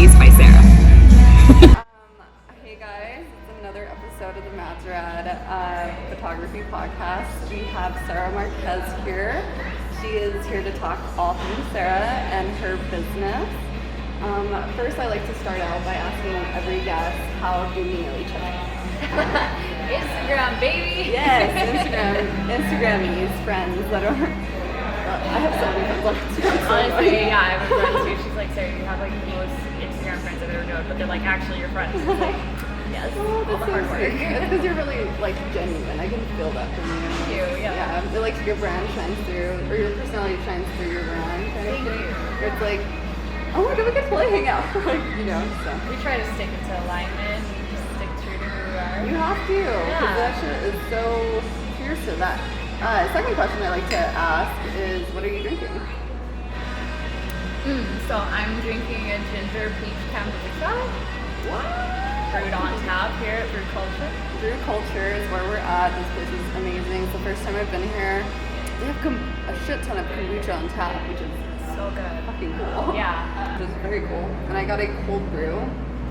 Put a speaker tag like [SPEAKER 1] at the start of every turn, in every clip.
[SPEAKER 1] videographies.Cera.
[SPEAKER 2] Hey guys, it's another episode of the Madz Cera photography podcast. We have Cera Marquez here. She is here to talk all things Cera and her business. First, I like to start out by asking every guest, how do we know each other?
[SPEAKER 3] Instagram, baby.
[SPEAKER 2] Yes, Instagrammies, friends that are. I have so many friends on Instagram.
[SPEAKER 3] Honestly, yeah, I have a friend too. She's like, Sarah, you have like the most Instagram friends I've ever known, but they're like actually your friends. It's like, yes,
[SPEAKER 2] oh,
[SPEAKER 3] all the hard work.
[SPEAKER 2] It's because you're really like genuine. I can feel that from you.
[SPEAKER 3] Thank you, yeah.
[SPEAKER 2] Yeah, like your brand shines through, or your personality shines through your brand kind of thing. Where it's like, oh my god, we could totally hang out. Like, you know, so.
[SPEAKER 3] We try to stick into alignment, just stick true to who we are.
[SPEAKER 2] You have to, because that shit is so fierce to that. Second question I like to ask is, what are you drinking?
[SPEAKER 3] So I'm drinking a ginger peach kombucha.
[SPEAKER 2] What?
[SPEAKER 3] Brewed on tap here at Brew Culture.
[SPEAKER 2] Brew Culture is where we're at. This place is amazing. It's the first time I've been here. They have a shit ton of kombucha on tap, which is
[SPEAKER 3] So good.
[SPEAKER 2] fucking cool.
[SPEAKER 3] Yeah.
[SPEAKER 2] It was very cool. And I got a cold brew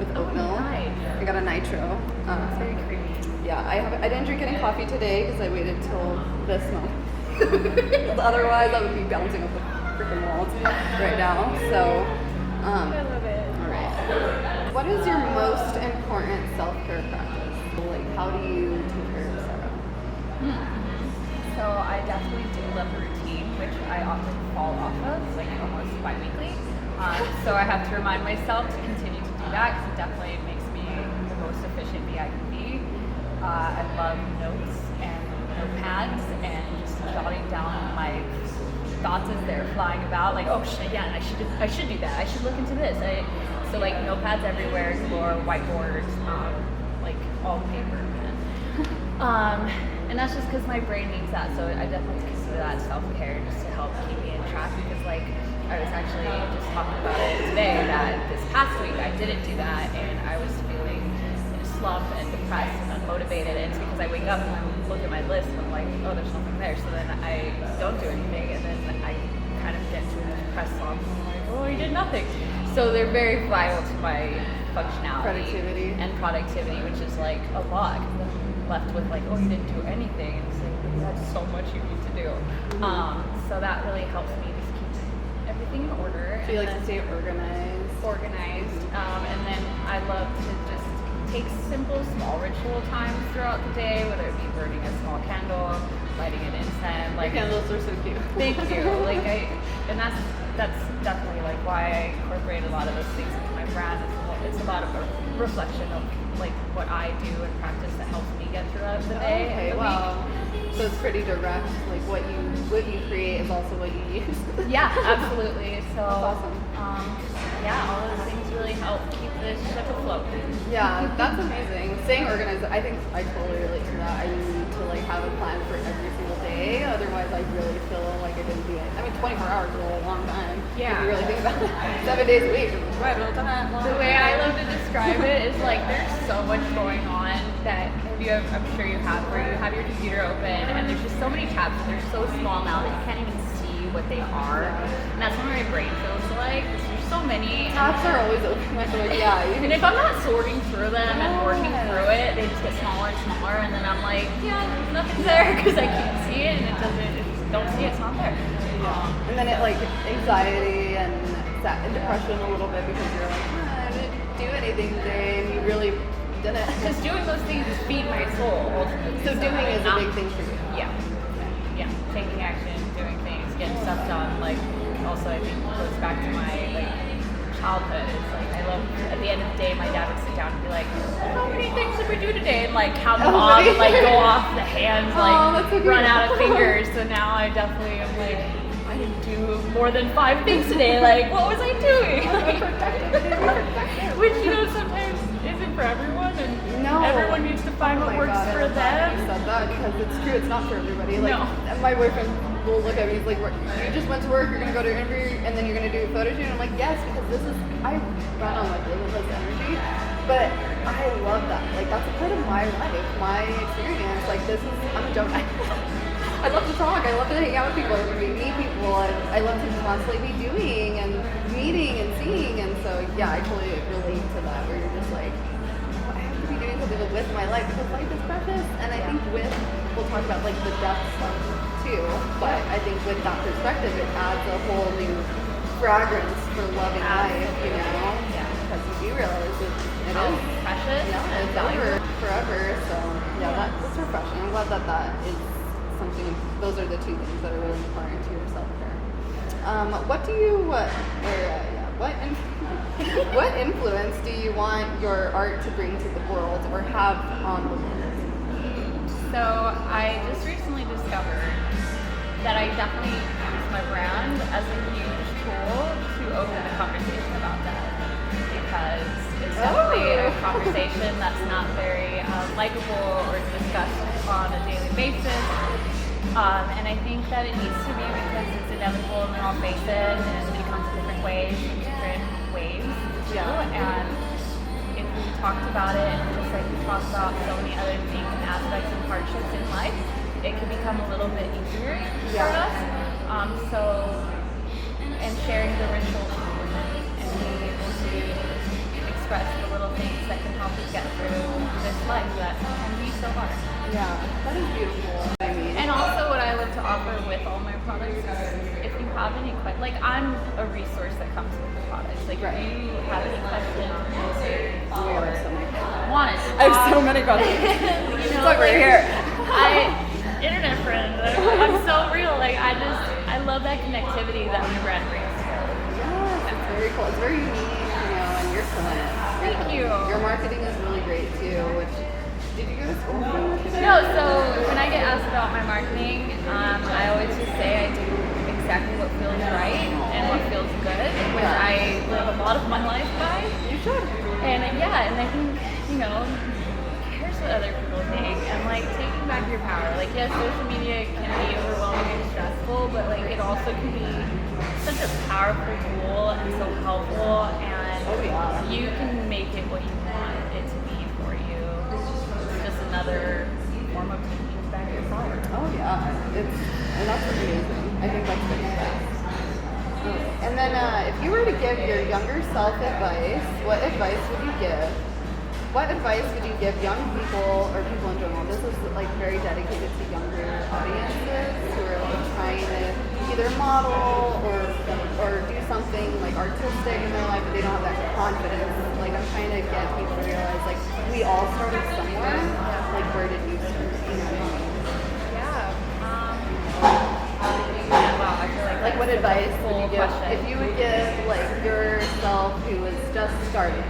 [SPEAKER 2] with oat milk.
[SPEAKER 3] Nice.
[SPEAKER 2] I got a nitro.
[SPEAKER 3] It's very creamy.
[SPEAKER 2] Yeah, I didn't drink any coffee today because I waited till this moment. Otherwise, I would be bouncing up the freaking walls right now. So,
[SPEAKER 3] I love it.
[SPEAKER 2] all right. What is your most important self-care practice? Like, how do you take care of Cera?
[SPEAKER 3] So I definitely do love a routine, which I often fall off of, like almost bi-weekly. So I have to remind myself to continue to do that because it definitely makes me the most efficient me I can be. I love notes and notepads and just jotting down my thoughts as they're flying about. Like, oh shit, yeah, I should do that. I should look into this. So like notepads everywhere, galore, whiteboards, like all paper. And that's just because my brain needs that. So I definitely consider that self-care just to help keep me in track. Because like I was actually just talking about it today that this past week I didn't do that and I was feeling slump and depressed and unmotivated, and it's because I wake up and I look at my list and I'm like, oh, there's nothing there, so then I don't do anything and then I kind of get into a depressed slump and I'm like, oh, you did nothing. So they're very vital to my functionality and productivity, which is like a lot because then I'm left with like, oh, you didn't do anything, and it's like, you have so much you need to do. So that really helps me just keep everything in order.
[SPEAKER 2] So you like to stay organized?
[SPEAKER 3] And then I love to just take simple, small ritual times throughout the day, whether it be burning a small candle, lighting an incense. Like
[SPEAKER 2] your candles are so cute.
[SPEAKER 3] Thank you. And that's definitely like why I incorporate a lot of those things into my brand. It's a lot of a reflection of like what I do and practice that helps me get throughout the day.
[SPEAKER 2] Okay,
[SPEAKER 3] and the
[SPEAKER 2] wow.
[SPEAKER 3] week.
[SPEAKER 2] So it's pretty direct. Like what you create is also what you use.
[SPEAKER 3] Yeah, absolutely. So
[SPEAKER 2] that's awesome.
[SPEAKER 3] Yeah, all those things really help keep this ship afloat.
[SPEAKER 2] Yeah, that's amazing. Staying organized, I think I totally relate to that. I need to like have a plan for every single day. Otherwise, I really feel like I didn't do it. I mean, 24 hours is a long time.
[SPEAKER 3] Yeah.
[SPEAKER 2] If you really think about it. 7 days a week. Right, all the time.
[SPEAKER 3] The way I love to describe it is like there's so much going on that I'm sure you have, where you have your computer open and there's just so many tabs and they're so small now that you can't even see what they are. And that's what my brain feels like. There's so many.
[SPEAKER 2] Tabs are always open. Yeah.
[SPEAKER 3] And if I'm not sorting through them and working through it, they just get smaller and smaller, and then I'm like, yeah, nothing's there because I can't see it, and it doesn't. If you don't see it, it's not there.
[SPEAKER 2] And then it like anxiety and depression a little bit because you're like, I didn't do anything today, and you really didn't.
[SPEAKER 3] Because doing those things feed my soul ultimately.
[SPEAKER 2] So doing is a big thing for you.
[SPEAKER 3] Yeah. Yeah. Taking action, doing things, getting stuff done. Like also I think it goes back to my like childhood. It's like I love at the end of the day my dad would sit down and be like, how many things did we do today? And like count them off and like go off the hands, like
[SPEAKER 2] so
[SPEAKER 3] run out of fingers. So now I definitely am like, I didn't do more than 5 things today. Like what was I doing? Which sometimes isn't for everyone, and everyone needs to find what works for them.
[SPEAKER 2] You said that because it's true. It's not for everybody. Like my boyfriend will look at me. He's like, "You just went to work. You're gonna go to an interview, and then you're gonna do a photo shoot." And I'm like, "Yes," because I run on like limitless energy, but I love that. Like that's a part of my life, my experience. Like I'm a joke. I love to talk. I love to hang out with people. I love to meet people. I love to constantly be doing and meeting and seeing. And so, yeah, I totally relate to that, where you're just like, oh, I have to be doing something with my life because life is precious. And I think we'll talk about like the death stuff too, but I think with that perspective, it adds a whole new fragrance for loving life, you know?
[SPEAKER 3] Yeah.
[SPEAKER 2] Because you do realize it is
[SPEAKER 3] precious.
[SPEAKER 2] Yeah, it's over forever. So yeah, that's refreshing. I'm glad that is something. Those are the two things that are really important to your self-care. What do you what influence do you want your art to bring to the world or have on the world?
[SPEAKER 3] So I just recently discovered that I definitely use my brand as a huge tool to open the conversation about that, because it's definitely a conversation that's not very likable or discussed on a daily basis. And I think that it needs to be, because it's inevitable and we're all face it, and it comes in different ways, too. And if we talked about it, and just like we talked about so many other things and aspects and hardships in life, it could become a little bit easier for us. And sharing the rituals and being able to express the little things that can help us get through this life that can be so hard.
[SPEAKER 2] Yeah, that is beautiful. I mean,
[SPEAKER 3] and also what I love to offer with all my products is, if you have any questions, like I'm a resource that comes with the products. Like if you have any questions or want it,
[SPEAKER 2] I have so many questions.
[SPEAKER 3] You know,
[SPEAKER 2] like right here.
[SPEAKER 3] Internet friend. I'm so real. Like I love that connectivity that my brand brings.
[SPEAKER 2] Yes, it's very cool. It's very unique, you know, and you're killing it.
[SPEAKER 3] Thank you.
[SPEAKER 2] Your marketing is really great too. Which did you go to school for marketing?
[SPEAKER 3] No. So when I get asked about my marketing, I always just say I do exactly what feels right and what feels good, which I live a lot of my life by.
[SPEAKER 2] You should.
[SPEAKER 3] And and I think, you know, here's what other people think, and like taking back your power. Like, yes, social media can be overwhelming and stressful, but like it also can be such a powerful tool and so helpful, and you can make it what you want it to be for you. It's just another form of taking back your power.
[SPEAKER 2] Oh yeah, and that's amazing. I think that's fantastic. And then if you were to give your younger self advice, what advice would you give? What advice would you give young people or people in general? This is like very dedicated to younger audiences who are like trying to either model or do something like artistic in their life, but they don't have that confidence. Like I'm trying to get people to realize like we all started somewhere. Like where did you start? You know what I mean?
[SPEAKER 3] Wow, I feel
[SPEAKER 2] like what advice would you give if you would give like yourself who was just starting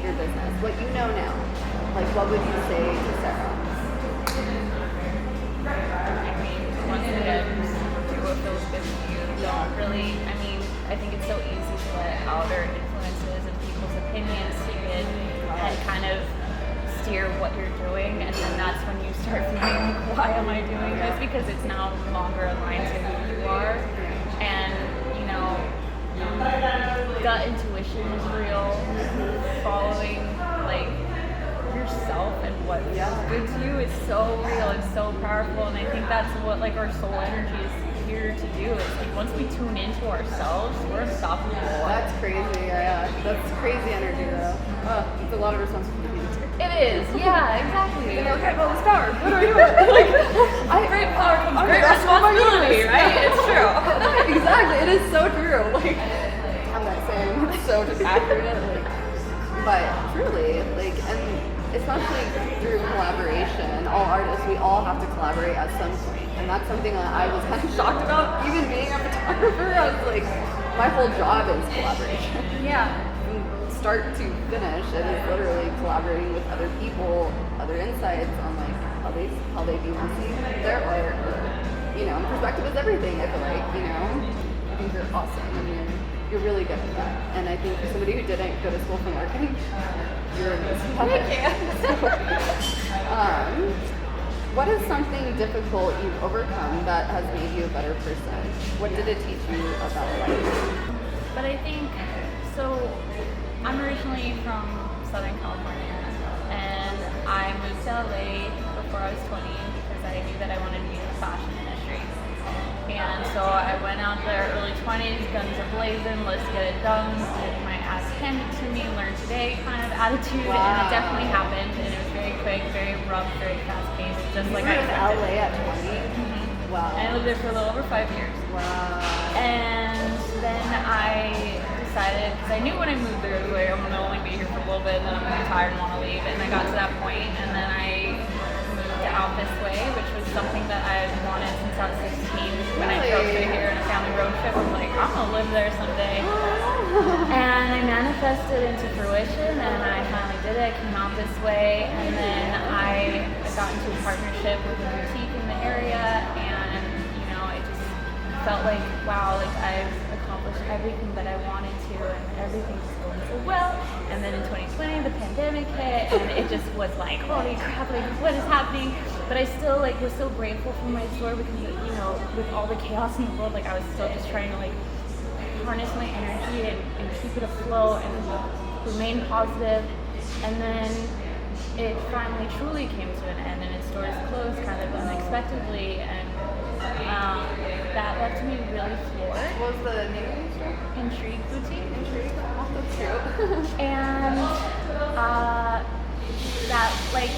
[SPEAKER 2] your business, what you know now, like what would you say to Cera?
[SPEAKER 3] I mean, once again, do what feels good to you. Don't really, I mean, I think it's so easy to let outer influences and people's opinions seep in and kind of steer what you're doing, and then that's when you start thinking, why am I doing this? Because it's now no longer aligned to who you are. And, you know, gut intuition is real. Following like yourself and what feels good to you is so real and so powerful, and I think that's what like our soul energy is here to do. Is like once we tune into ourselves, we're unstoppable.
[SPEAKER 2] That's crazy. Yeah, that's crazy energy though. It's a lot of responsibility.
[SPEAKER 3] It is. Yeah, exactly.
[SPEAKER 2] You know, okay, well, this power. What are you like?
[SPEAKER 3] Great power comes great responsibility, right? It's true.
[SPEAKER 2] Exactly. It is so true. Like I'm not saying it's so accurate. But truly, like, and especially through collaboration, all artists, we all have to collaborate at some point. And that's something that I was kind of shocked about, even being a photographer. I was like, my whole job is collaboration.
[SPEAKER 3] Yeah.
[SPEAKER 2] From start to finish, it is literally collaborating with other people, other insights on like how they view and see their art. Or, you know, perspective is everything, I feel like, you know. I think you're awesome and you're really good at that. And I think for somebody who didn't go to school for marketing, you're amazing at it.
[SPEAKER 3] Thank you.
[SPEAKER 2] What is something difficult you've overcome that has made you a better person? What did it teach you about life?
[SPEAKER 3] But I think, so I'm originally from Southern California, and I moved to LA before I was 20 because I knew that I wanted to be in the fashion industry. And so I went out there early 20s, guns a-blazing, let's get it done, get my ass handed to me, learn today kind of attitude, and it definitely happened, and it was very quick, very rough, very fast-paced, just like I expected.
[SPEAKER 2] LA at 20?
[SPEAKER 3] Mm-hmm.
[SPEAKER 2] Wow.
[SPEAKER 3] And I lived there for a little over 5 years.
[SPEAKER 2] Wow.
[SPEAKER 3] And then I decided, because I knew when I moved there, like, I'm going to only be here for a little bit, and then I'm going to be tired and want to leave, and I got to that point, and then I moved out this way, which was something that I had wanted since I was 16. When I drove through here in a family road trip, I was like, I'm going to live there someday. And I manifested into fruition, and I finally did it. I came out this way, and then I got into a partnership with a boutique in the area, and it just felt like, wow, like I've accomplished everything that I wanted to, and everything was going so well. And then in 2020, the pandemic hit, and it just was like, holy crap, like what is happening? But I still was so grateful for my store because, with all the chaos in the world, like I was still just trying to like harness my energy and keep it afloat and remain positive. And then it finally truly came to an end, and its doors closed kind of unexpectedly, and that left me really floored.
[SPEAKER 2] What was the name of the store?
[SPEAKER 3] Intrigue Boutique.
[SPEAKER 2] Intrigue? Oh, that's cute.
[SPEAKER 3] And that, like,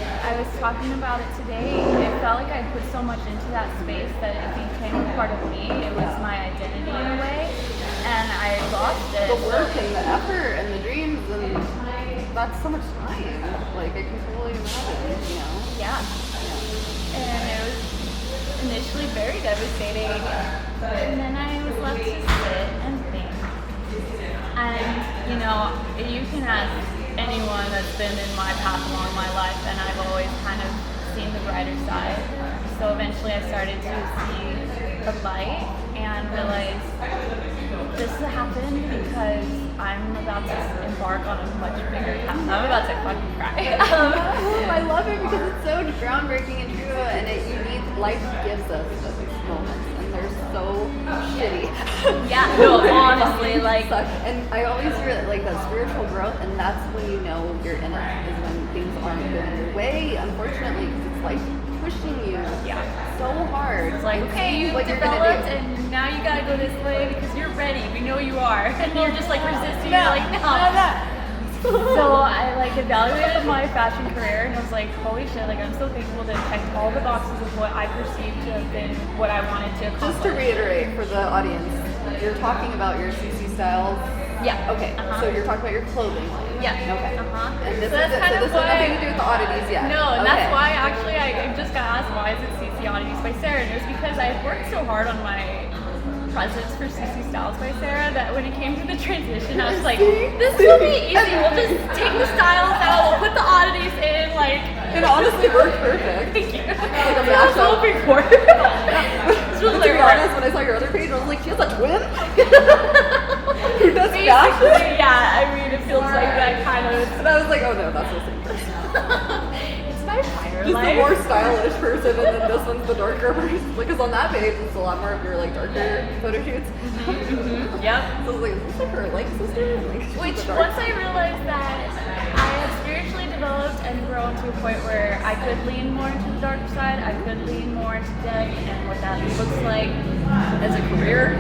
[SPEAKER 3] I was talking about it today, it felt like I put so much into that space that it became a part of me. It was my identity in a way, and I lost it.
[SPEAKER 2] The work and the effort and the dreams, and that's so much time. Like, I can totally imagine,
[SPEAKER 3] Yeah. And it was initially very devastating, and then I was left to sit and think. And, you can ask anyone that's been in my path along my life, and I've always kind of seen the brighter side. So eventually I started to see the light and realize this happened because I'm about to embark on a much bigger path. I'm about to fucking cry.
[SPEAKER 2] I love it because it's so groundbreaking and true, and life gives us those moments, and they're so shitty.
[SPEAKER 3] Yeah, no, honestly, like,
[SPEAKER 2] and I always hear like that spiritual growth, and that's when you know you're in it, is when things aren't going your way, unfortunately, because it's like pushing you so hard.
[SPEAKER 3] It's like, okay, you developed, and now you gotta go this way because you're ready. We know you are, and you're just like resisting. You're like, no. So I evaluated my fashion career, and I was like, holy shit, like I'm so thankful to check all the boxes of what I perceived to have been what I wanted to accomplish.
[SPEAKER 2] Just to reiterate for the audience, you're talking about your CC styles.
[SPEAKER 3] Yeah.
[SPEAKER 2] Okay. So you're talking about your clothing line.
[SPEAKER 3] Yeah.
[SPEAKER 2] Okay.
[SPEAKER 3] And
[SPEAKER 2] this is it. So this has nothing to do with the oddities yet.
[SPEAKER 3] No, and that's why actually I just got asked why is it CC Oddities by Cera, and it was because I worked so hard on my presence for CC Styles by Cera that when it came to the transition, I was like, this will be easy. We'll just take the styles out, we'll put the oddities in, like.
[SPEAKER 2] It honestly worked perfect.
[SPEAKER 3] Thank you.
[SPEAKER 2] Like a
[SPEAKER 3] I was
[SPEAKER 2] mashup.
[SPEAKER 3] hoping for it. This was
[SPEAKER 2] To be honest, when I saw your other page, I was like, she has a twin? Who does fashion?
[SPEAKER 3] Yeah, I mean, it feels like that kind of.
[SPEAKER 2] And I was like, oh no, that's the same person.
[SPEAKER 3] It's my fire
[SPEAKER 2] Just
[SPEAKER 3] life.
[SPEAKER 2] the more stylish person, and then this one's the darker person. Because on that page, it's a lot more of your like darker photo shoots.
[SPEAKER 3] Yep.
[SPEAKER 2] So I was like, is this like her like sister? Like,
[SPEAKER 3] Which, once I realized that I had spiritually developed and grown to a point where I could lean more into the darker side, I could lean more into depth and what that looks like as a career.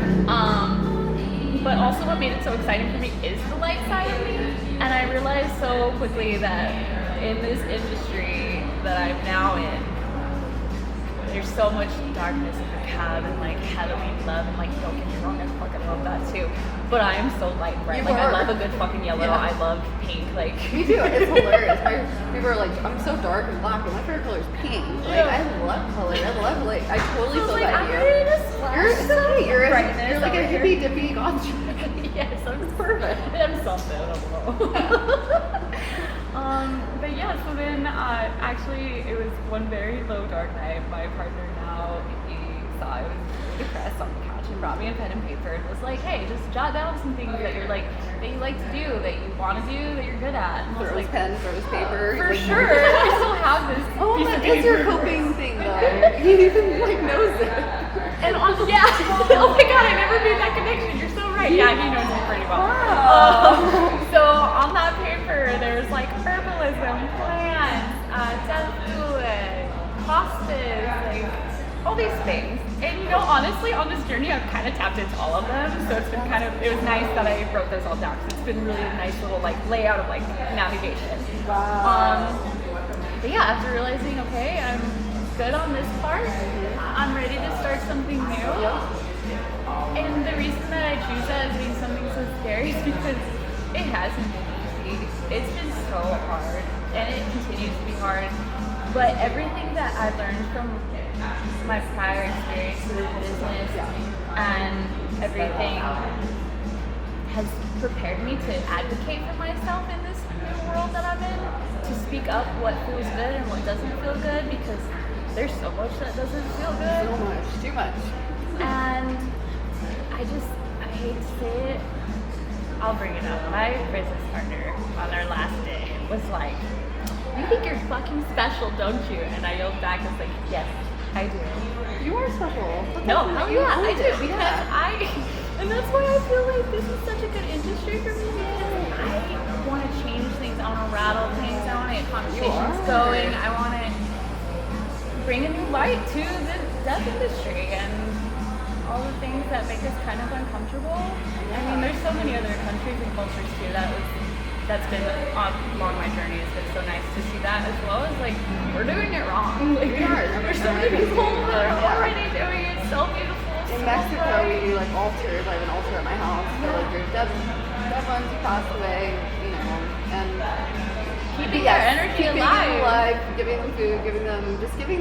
[SPEAKER 3] But also what made it so exciting for me is the light side of me. And I realized so quickly that in this industry that I'm now in, there's so much darkness in the cab and like Halloween love, and like don't get me wrong, I fucking love that too. But I am so light bright. Like I love a good fucking yellow. I love pink. Like
[SPEAKER 2] me too. It's hilarious. People are like, I'm so dark and black, but my favorite color is pink. Like I love color. I love like I totally feel
[SPEAKER 3] like,
[SPEAKER 2] that
[SPEAKER 3] I'm
[SPEAKER 2] you.
[SPEAKER 3] ready to splash
[SPEAKER 2] You're
[SPEAKER 3] brightness
[SPEAKER 2] you're like a
[SPEAKER 3] over here.
[SPEAKER 2] hippie dippy goth.
[SPEAKER 3] Yes, I'm
[SPEAKER 2] perfect.
[SPEAKER 3] I'm something. I don't know. But yeah, so then actually it was one very low dark night. My partner now, he saw I was depressed on the couch and brought me a pen and paper and was like, hey, just jot down some things that you're like, that you like to do, that you want to do, that you're good at. And I was
[SPEAKER 2] Throw his
[SPEAKER 3] like,
[SPEAKER 2] pen, throw his paper.
[SPEAKER 3] for sure. I still have this piece of
[SPEAKER 2] that
[SPEAKER 3] paper.
[SPEAKER 2] is your coping thing though. He even like knows it.
[SPEAKER 3] And on yeah, oh my god, I never made that connection. You're so right. Yeah, he knows me pretty well. So on that paper, there's like herbalism, plants, death food, hospice, like all these things. And you know, honestly, on this journey, I've kind of tapped into all of them. So it's been it was nice that I wrote those all down. Cause it's been really a nice little like layout of like navigation.
[SPEAKER 2] Wow.
[SPEAKER 3] But yeah, after realizing, okay, I'm good on this part, I'm ready to start something new. And the reason that I choose that as being something so scary is because it hasn't been easy. It's been so hard, and it continues to be hard. But everything that I learned from my prior experience with business and everything has prepared me to advocate for myself in this new world that I'm in, to speak up what feels good and what doesn't feel good, because there's so much that doesn't feel good.
[SPEAKER 2] So much, too much.
[SPEAKER 3] And I hate to say it, I'll bring it up. My business partner on our last day was like, "You think you're fucking special, don't you?" And I yelled back, I was like, "Yes, I do."
[SPEAKER 2] You are special.
[SPEAKER 3] No, hell yeah, I do, because and that's why I feel like this is such a good industry for me, because I want to change things, I want to rattle things, I want to get conversations going, I want to bring a new light to the deaf industry and all the things that make us kind of uncomfortable. I mean, there's so many other countries and cultures too that's been along my journey. It's been so nice to see that, as well as like we're doing it wrong. Like there's so many people that are already doing it so beautiful.
[SPEAKER 2] In Mexico, we do like altars. I have an altar at my house for like your dead ones who passed away, you know, and
[SPEAKER 3] keeping their energy alive,
[SPEAKER 2] giving them food, giving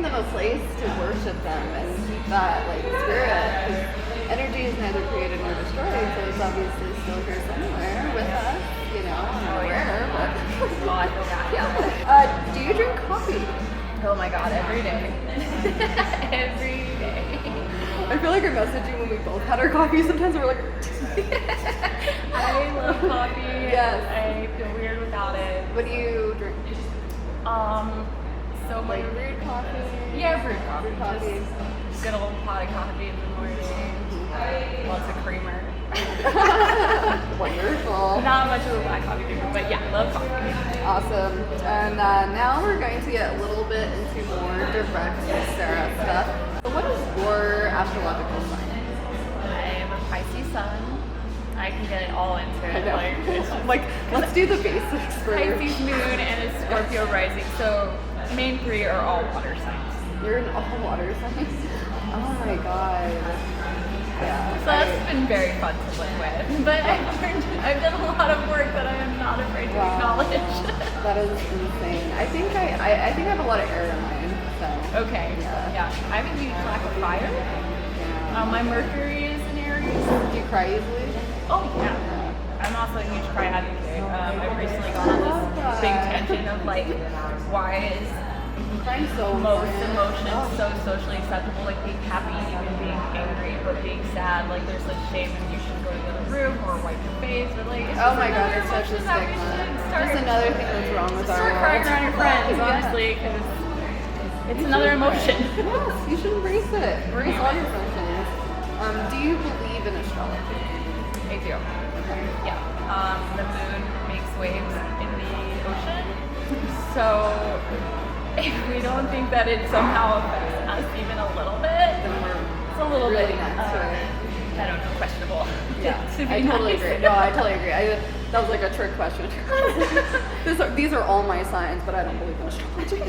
[SPEAKER 2] them a place to worship them and keep that like spirit. Because energy is neither created nor destroyed, so it's obviously still here somewhere with us, you know. I'm not aware, but
[SPEAKER 3] I feel bad.
[SPEAKER 2] do you drink coffee?
[SPEAKER 3] Oh my god, every day. Every day.
[SPEAKER 2] I feel like I messaged you when we both had our coffee. Sometimes we're like,
[SPEAKER 3] I love coffee.
[SPEAKER 2] Yes.
[SPEAKER 3] I feel weird without it.
[SPEAKER 2] What do you drink?
[SPEAKER 3] So
[SPEAKER 2] Like brewed coffee?
[SPEAKER 3] Yeah, brewed coffee.
[SPEAKER 2] Brewed coffee.
[SPEAKER 3] Just get a little pot of coffee in the morning. Lots of creamer.
[SPEAKER 2] Wonderful.
[SPEAKER 3] Not much of a black coffee drinker, but yeah, love coffee.
[SPEAKER 2] Awesome. And now we're going to get a little bit into more direct Cera stuff. So what is your astrological sign?
[SPEAKER 3] I am a Pisces sun. I can get it all into it.
[SPEAKER 2] Like, let's do the basics first.
[SPEAKER 3] Pisces moon and a Scorpio rising. So main three are all water signs.
[SPEAKER 2] You're an all water sign? Oh my god. Yeah.
[SPEAKER 3] So that's been very fun to live with. But I've done a lot of work that I am not afraid to acknowledge.
[SPEAKER 2] That is insane. I think I have a lot of air in mine. So.
[SPEAKER 3] Okay. Yeah. I have a huge lack of fire.
[SPEAKER 2] Yeah.
[SPEAKER 3] My Mercury is in Aries.
[SPEAKER 2] Do you cry easily?
[SPEAKER 3] Oh yeah. I'm also a huge cry advocate. I've recently gone on this big tangent of like, why is
[SPEAKER 2] Crying so
[SPEAKER 3] most
[SPEAKER 2] important.
[SPEAKER 3] emotions so socially acceptable, like being happy, even being angry, but being sad, like there's such shame and you should go to the other room or wipe your face, but like it's
[SPEAKER 2] oh my god, it's such a stigma. Just another thing that's wrong with our
[SPEAKER 3] start
[SPEAKER 2] world.
[SPEAKER 3] crying around your friends, honestly, because it's another emotion.
[SPEAKER 2] Yes, you should embrace it. Embrace all your emotions. Do you believe in astrology?
[SPEAKER 3] I do. Yeah. The moon makes waves in the ocean, so if we don't think that it somehow affects us even a little bit, it's a little
[SPEAKER 2] really
[SPEAKER 3] bit,
[SPEAKER 2] I
[SPEAKER 3] don't know, questionable.
[SPEAKER 2] Yeah,
[SPEAKER 3] to be
[SPEAKER 2] I totally
[SPEAKER 3] nice.
[SPEAKER 2] agree. No, I totally agree. That was like a trick question. These are all my signs, but I don't believe in astrology.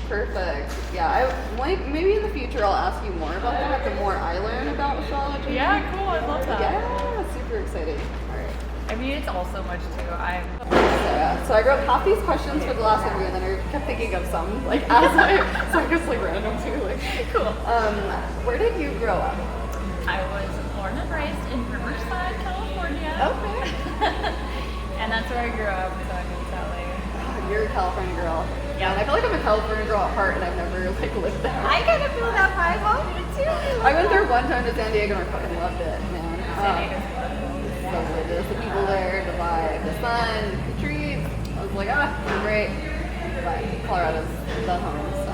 [SPEAKER 2] Perfect. Yeah, maybe in the future I'll ask you more about that. The more I learn about astrology.
[SPEAKER 3] Yeah, cool. I love that.
[SPEAKER 2] Yeah, super excited. All right.
[SPEAKER 3] I mean, it's all so much too.
[SPEAKER 2] So I wrote half these questions for the last interview, and then I kept thinking of some, like as so I just like random too. Like,
[SPEAKER 3] cool.
[SPEAKER 2] Where did you grow up?
[SPEAKER 3] I was born and raised in Riverside, California.
[SPEAKER 2] Okay.
[SPEAKER 3] And that's where I grew up, so I moved to LA.
[SPEAKER 2] Oh, you're a California girl.
[SPEAKER 3] Yeah.
[SPEAKER 2] And I feel like I'm a California girl at heart, and I've never like lived there.
[SPEAKER 3] I kind of feel that vibe. Oh, me too.
[SPEAKER 2] I went there one time to San Diego, and I fucking loved it, man.
[SPEAKER 3] San Diego's
[SPEAKER 2] So gorgeous. The people there, the vibe, the sun, the trees. I was like, great. But Colorado's the home, so.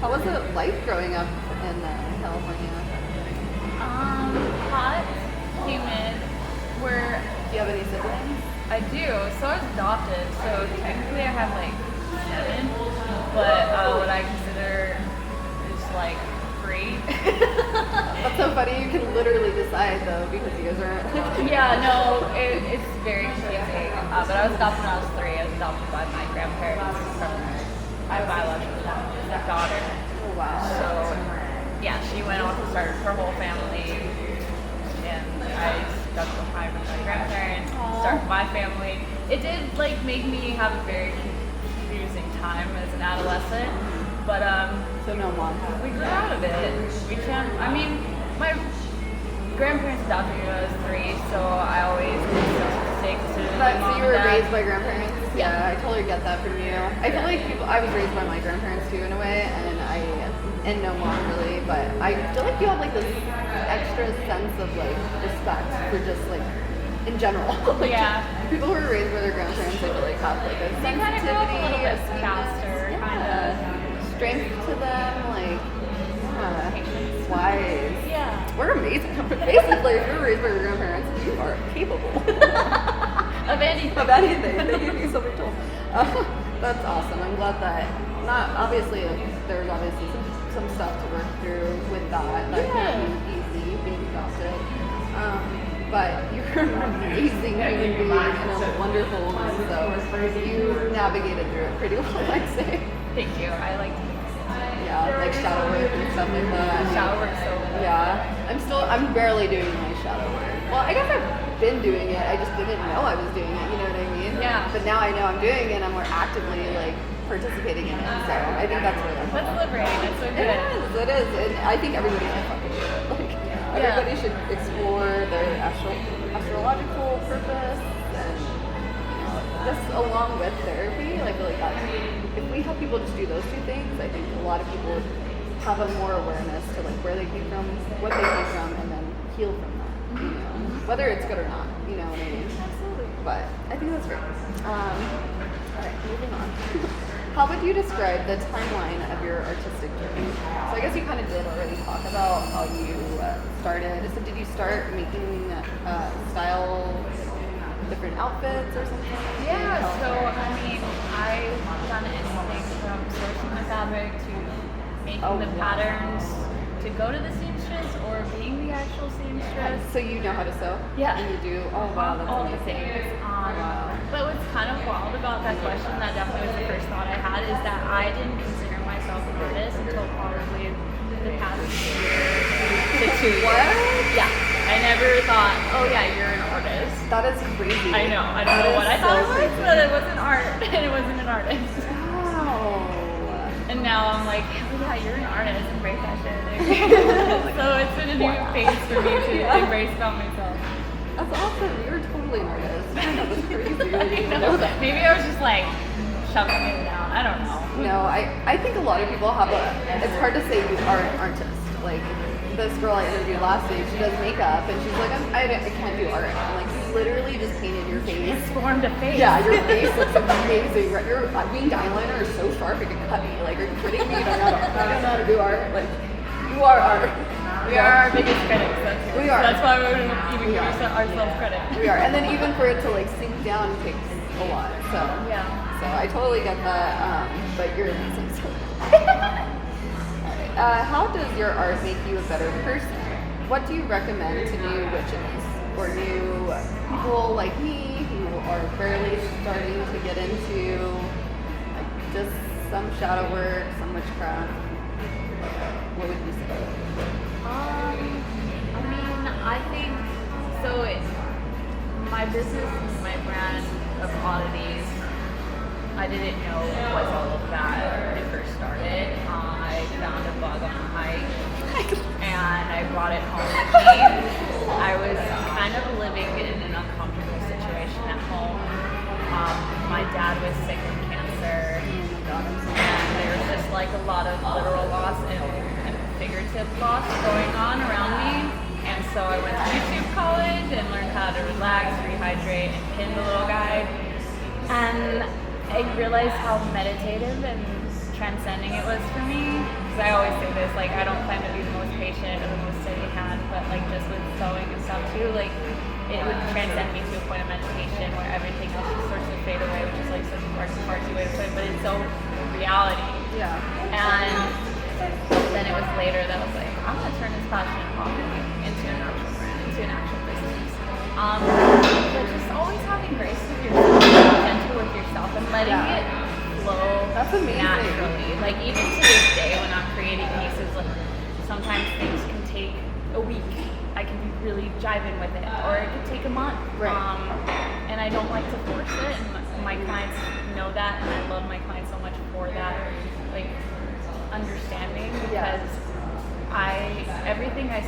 [SPEAKER 2] How was it like growing up in California?
[SPEAKER 3] Hot, humid.
[SPEAKER 2] Do you have any siblings?
[SPEAKER 3] I do. So I was adopted. So technically I have like 7. But what I consider is like great.
[SPEAKER 2] That's so funny. You can literally decide though because you guys aren't.
[SPEAKER 3] Yeah, no, it's very confusing. But I was adopted when I was 3. I was adopted by my grandparents from my biological daughter.
[SPEAKER 2] Oh wow.
[SPEAKER 3] So yeah, she went on to start her whole family, and I stuck behind with my grandparents, start my family. It did like make me have a very confusing time as an adolescent, but
[SPEAKER 2] So no mom.
[SPEAKER 3] we grew out of it. We can't. I mean, my grandparents adopted me when I was 3, so I always stay considered my
[SPEAKER 2] So
[SPEAKER 3] mom
[SPEAKER 2] you were
[SPEAKER 3] and dad.
[SPEAKER 2] raised by grandparents? Yeah, I totally get that from you. I feel like I was raised by my grandparents too in a way, and no mom really, but I feel like you have like this extra sense of like respect for just like in general. Like,
[SPEAKER 3] Yeah.
[SPEAKER 2] people who are raised by their grandparents, I feel like have like a
[SPEAKER 3] They kind of grow up a little bit
[SPEAKER 2] sensitivity,
[SPEAKER 3] faster, kind of.
[SPEAKER 2] strength to them, like
[SPEAKER 3] Patience.
[SPEAKER 2] wise.
[SPEAKER 3] Yeah.
[SPEAKER 2] We're amazing. Basically, if you're raised by your grandparents, you are capable
[SPEAKER 3] Of anything.
[SPEAKER 2] of anything. They give you so many tools. That's awesome. I'm glad that there's obviously some stuff to work through with that. That can't be easy being adopted. But you're an amazing human being and a wonderful woman. So you navigated through it pretty well, I'd say.
[SPEAKER 3] Thank you. I like to
[SPEAKER 2] Yeah, like shadow work and stuff like that.
[SPEAKER 3] shadow work so well.
[SPEAKER 2] Yeah, I'm barely doing my shadow work. Well, I guess I've been doing it. I just didn't know I was doing it. You know what I mean?
[SPEAKER 3] Yeah.
[SPEAKER 2] But now I know I'm doing it. I'm more actively like participating in it. So I think that's really
[SPEAKER 3] That's
[SPEAKER 2] fun.
[SPEAKER 3] liberating. That's so
[SPEAKER 2] It
[SPEAKER 3] good.
[SPEAKER 2] is. It is, and I think everybody should fucking do it. Like everybody should explore their astrological purpose and just along with therapy. I feel like that. If we help people just do those two things, I think a lot of people would have a more awareness to like where they came from, what they came from, and then heal from that. You know, whether it's good or not. You know what I mean?
[SPEAKER 3] Absolutely.
[SPEAKER 2] But I think that's great. All right, moving on. How would you describe the timeline of your artistic journey? So I guess you kind of did already talk about how you started. So did you start making style different outfits or something?
[SPEAKER 3] Yeah, so I mean, I've done anything from sourcing the fabric to making the patterns to go to the seamstress or being the actual seamstress.
[SPEAKER 2] So you know how to sew?
[SPEAKER 3] Yeah.
[SPEAKER 2] And you do? Oh wow, that's
[SPEAKER 3] all the
[SPEAKER 2] amazing.
[SPEAKER 3] things.
[SPEAKER 2] Wow.
[SPEAKER 3] But what's kind of wild about that question, that definitely was the first thought I had, is that I didn't consider myself an artist until probably the past year to 2 years.
[SPEAKER 2] What?
[SPEAKER 3] Yeah. I never thought, oh yeah, you're an artist.
[SPEAKER 2] That is crazy.
[SPEAKER 3] I know. I don't know what I thought it was, but it wasn't art, and it wasn't an artist.
[SPEAKER 2] Wow.
[SPEAKER 3] And now I'm like, oh yeah, you're an artist. Embrace that shit. So it's been a new phase for me to embrace about myself.
[SPEAKER 2] That's awesome. You're totally an artist. That was crazy. I
[SPEAKER 3] I
[SPEAKER 2] didn't
[SPEAKER 3] know.
[SPEAKER 2] know that.
[SPEAKER 3] Maybe I was just like shoving it down. I don't know.
[SPEAKER 2] No, I think a lot of people have it's hard to say you are an artist. Like this girl I interviewed last week, she does makeup and she's like, I can't do art. I'm like, you literally just painted your face.
[SPEAKER 3] Formed a face.
[SPEAKER 2] Yeah, your face looks amazing. Your winged eyeliner is so sharp it could cut me. Like, are you kidding me? You don't know how to do art. Like, you are art.
[SPEAKER 3] We are our biggest critics.
[SPEAKER 2] We are.
[SPEAKER 3] That's why we would even give ourselves credit.
[SPEAKER 2] We are. And then even for it to like sink down takes a lot. So
[SPEAKER 3] Yeah.
[SPEAKER 2] So I totally get that. But you're amazing. So. Alright. How does your art make you a better person? What do you recommend to new witches or new people like me who are barely starting to get into like just some shadow work, some witchcraft? What would you say?
[SPEAKER 3] I mean, I think so. My business, my brand of oddities, I didn't know what all of that when it first started. I found a bug on a hike and I brought it home with me. I was kind of living in an uncomfortable situation at home. My dad was sick with cancer, and there was just like a lot of literal loss and figurative loss going on around me. And so I went to YouTube college and learned how to relax, rehydrate, and pin the little guy. And I realized how meditative and transcending it was for me. Because I always say this, like I don't claim to be the most patient or the most steady hand, but like just with sewing and stuff too, like it would transcend me to a point of meditation where everything else just starts to fade away, which is like such a artsy way to put it, but it's so reality.
[SPEAKER 2] Yeah.
[SPEAKER 3] And then it was later that I was like, I'm gonna turn this passion and hobby into an actual brand, into an actual business. But just always having grace with yourself, being gentle with yourself, and letting it flow naturally. Like even to this day, when I'm creating pieces, like sometimes things can take a week. I can be really jiving with it, or it could take a month.
[SPEAKER 2] Right.
[SPEAKER 3] And I don't like to force it. And my clients know that, and I love my clients so much for that, like understanding, because everything I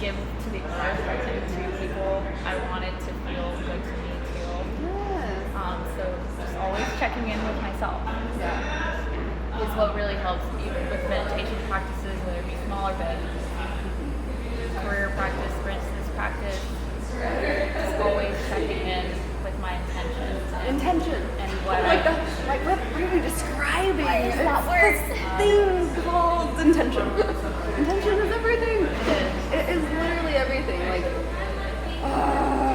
[SPEAKER 3] give to the earth, I give to people, I want it to feel good to me too.
[SPEAKER 2] Yes.
[SPEAKER 3] So just always checking in with myself.
[SPEAKER 2] Yeah.
[SPEAKER 3] Is what really helps, even with meditation practices, whether it be small or big. Career practice, for instance, practice. Just always checking in with my intentions.
[SPEAKER 2] And
[SPEAKER 3] what
[SPEAKER 2] what really describing
[SPEAKER 3] is that word?
[SPEAKER 2] Thing called intention. Intention is everything. It is literally everything. Like,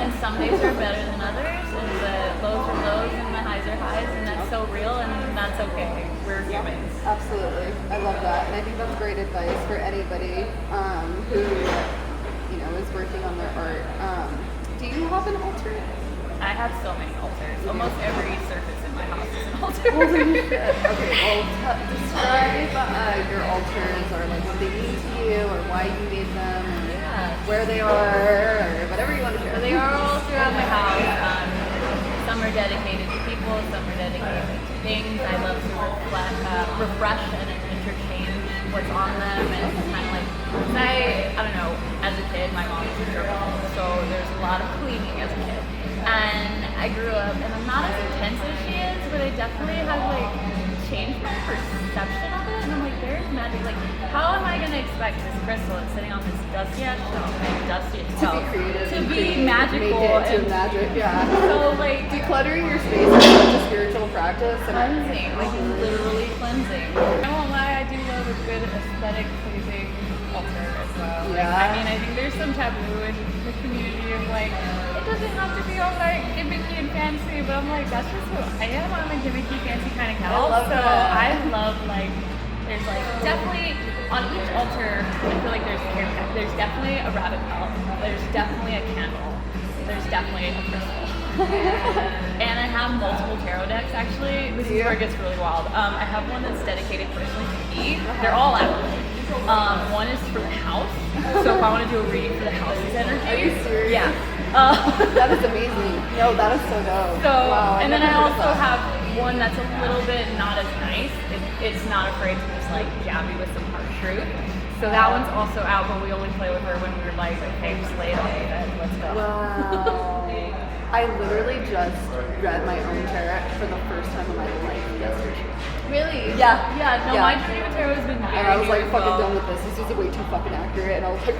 [SPEAKER 3] and some days are better than others, and the lows are lows and the highs are highs, and that's so real, and that's okay. We're humans.
[SPEAKER 2] Absolutely, I love that, and I think that's great advice for anybody who is working on their art. Do you have an altar?
[SPEAKER 3] I have so many altars. Almost every surface in my house is an altar.
[SPEAKER 2] Holy shit. Okay, well, describe your altars, or like what they mean to you, or why you made them, or where they are, or whatever you want to share.
[SPEAKER 3] They are all throughout my house. Some are dedicated to people, some are dedicated to things. I love to refresh and interchange what's on them, and it's kind of like, I don't know, as a kid, my mom was a girl, so there's a lot of cleaning as a kid. And I grew up, and I'm not as intense as she is, but I definitely have like changed my perception of it. And I'm like, there's magic. Like, how am I gonna expect this crystal that's sitting on this dusty ass shelf to be magical?
[SPEAKER 2] Make it to magic, yeah.
[SPEAKER 3] So like
[SPEAKER 2] decluttering your space is such a spiritual practice.
[SPEAKER 3] Cleansing, like literally cleansing. I won't lie, I do love a good aesthetic pleasing altar as well.
[SPEAKER 2] Yeah.
[SPEAKER 3] Like, I mean, I think there's some taboo in the community of like, it doesn't have to be all like gimmicky and fancy, but I'm like, that's just who I am. I'm a gimmicky, fancy kind of gal. I love like, there's like definitely on each altar, I feel like there's definitely a rabbit hole, there's definitely a candle, there's definitely a crystal. And I have multiple tarot decks actually. This is where it gets really wild. I have one that's dedicated personally to me. They're all out. One is for the house. So if I want to do a reading for the house's energy.
[SPEAKER 2] Are you serious?
[SPEAKER 3] Yeah.
[SPEAKER 2] That is amazing. No, that is so dope.
[SPEAKER 3] So,
[SPEAKER 2] wow,
[SPEAKER 3] and then I also have one that's a little bit not as nice. It's not afraid to just like jab me with some hard truth. So that one's also out, but we only play with her when we're like, okay, just lay it on the bed, let's go.
[SPEAKER 2] Wow. I literally just read my own tarot for the first time in my life yesterday.
[SPEAKER 3] Really?
[SPEAKER 2] Yeah.
[SPEAKER 3] Yeah, no, my journey with tarot has been very
[SPEAKER 2] And I was like,
[SPEAKER 3] new as
[SPEAKER 2] fucking
[SPEAKER 3] well.
[SPEAKER 2] done with this. This is way too fucking accurate. And I was like,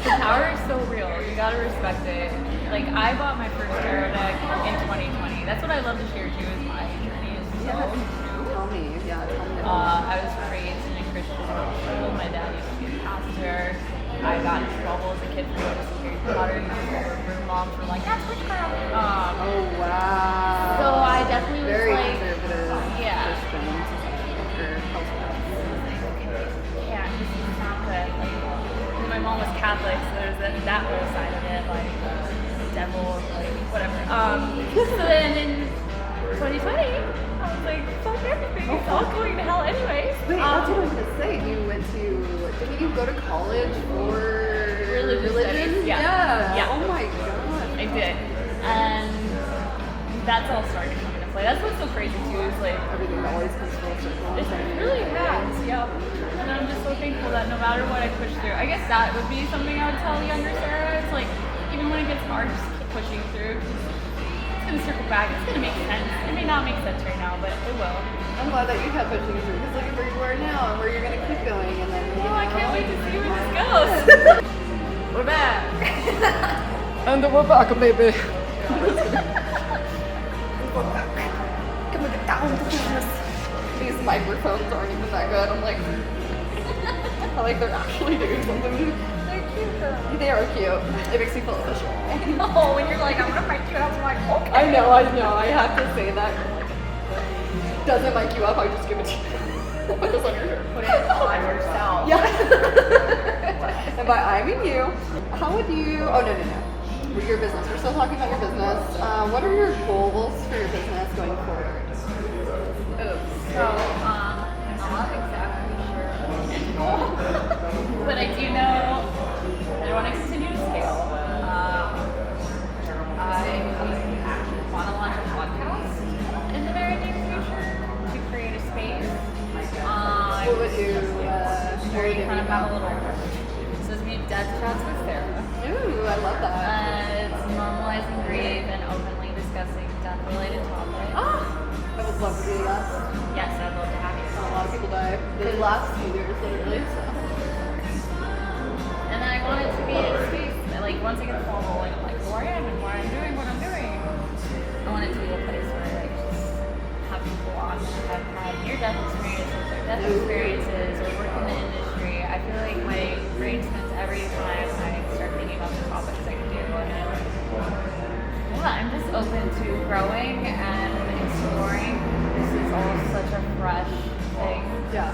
[SPEAKER 3] The power is so real. You gotta respect it. Like, I bought my first tarot deck in 2020. That's what I love to share too, is my journey is so new.
[SPEAKER 2] Tell me.
[SPEAKER 3] I was raised in a Christian household. My dad used to be a pastor. I got in trouble as a kid for going to see Harry Potter. My moms were like, that's witchcraft.
[SPEAKER 2] Oh, wow.
[SPEAKER 3] So I definitely was
[SPEAKER 2] very
[SPEAKER 3] like,
[SPEAKER 2] conservative Christian.
[SPEAKER 3] Yeah, this is not good. Like, my mom was Catholic, so there's that whole side of it, like the devil, like whatever. So then in 2020, I was like, fuck everything. It's all going to hell anyways.
[SPEAKER 2] Wait, that's what I was gonna say. You went to, didn't you go to college for
[SPEAKER 3] religion? Studies. Yeah.
[SPEAKER 2] Oh my god.
[SPEAKER 3] I did, and that's all started to come into play. That's what's so crazy too, is like
[SPEAKER 2] Everything always comes full circle.
[SPEAKER 3] it really has, yeah. And I'm just so thankful that no matter what I push through, I guess that would be something I would tell younger Cera. It's like, even when it gets hard, just keep pushing through. It's gonna circle back. It's gonna make sense. It may not make sense right now, but it will.
[SPEAKER 2] I'm glad that you kept pushing through, because look at where you are now and where you're gonna keep going, and then
[SPEAKER 3] I can't wait to see where this goes. We're back.
[SPEAKER 2] And we're back, baby. Come on, get down to business. These microphones aren't even that good. I'm like, I like they're actually doing something.
[SPEAKER 3] They're cute though.
[SPEAKER 2] They are cute. It makes me feel official.
[SPEAKER 3] No, when you're like, I'm gonna mic you up, I'm like, okay.
[SPEAKER 2] I know. I have to say that. Doesn't mic you up, I just give it to you. Put this on your shirt.
[SPEAKER 3] Put it on yourself.
[SPEAKER 2] Yeah. And by I mean you. How would you? Oh no. Your business. We're still talking about your business. What are your goals for your business going forward?
[SPEAKER 3] So, I'm not exactly sure what the end goal, but I do know I want to continue to scale. I want to launch a podcast in the very near future to create a space.
[SPEAKER 2] What would you?
[SPEAKER 3] Where you kind of have a little. So it's me, Madz Cera.
[SPEAKER 2] Ooh, I love that.
[SPEAKER 3] It's normalizing grief and openly discussing death-related topics.
[SPEAKER 2] I would love to do that.
[SPEAKER 3] Yes, I'd love to have you.
[SPEAKER 2] A lot of people die the last few years, literally. So.
[SPEAKER 3] And then I want it to be in a space that, like, once I get the ball rolling, I'm like, who I am and why I'm doing what I'm doing. I want it to be a place where I just have people on that have had near-death experiences or death experiences or work in the industry. I feel like my brain spins every time I start thinking about the topics I can do. And yeah, I'm just open to growing and exploring. This is all such a fresh thing.
[SPEAKER 2] Yeah.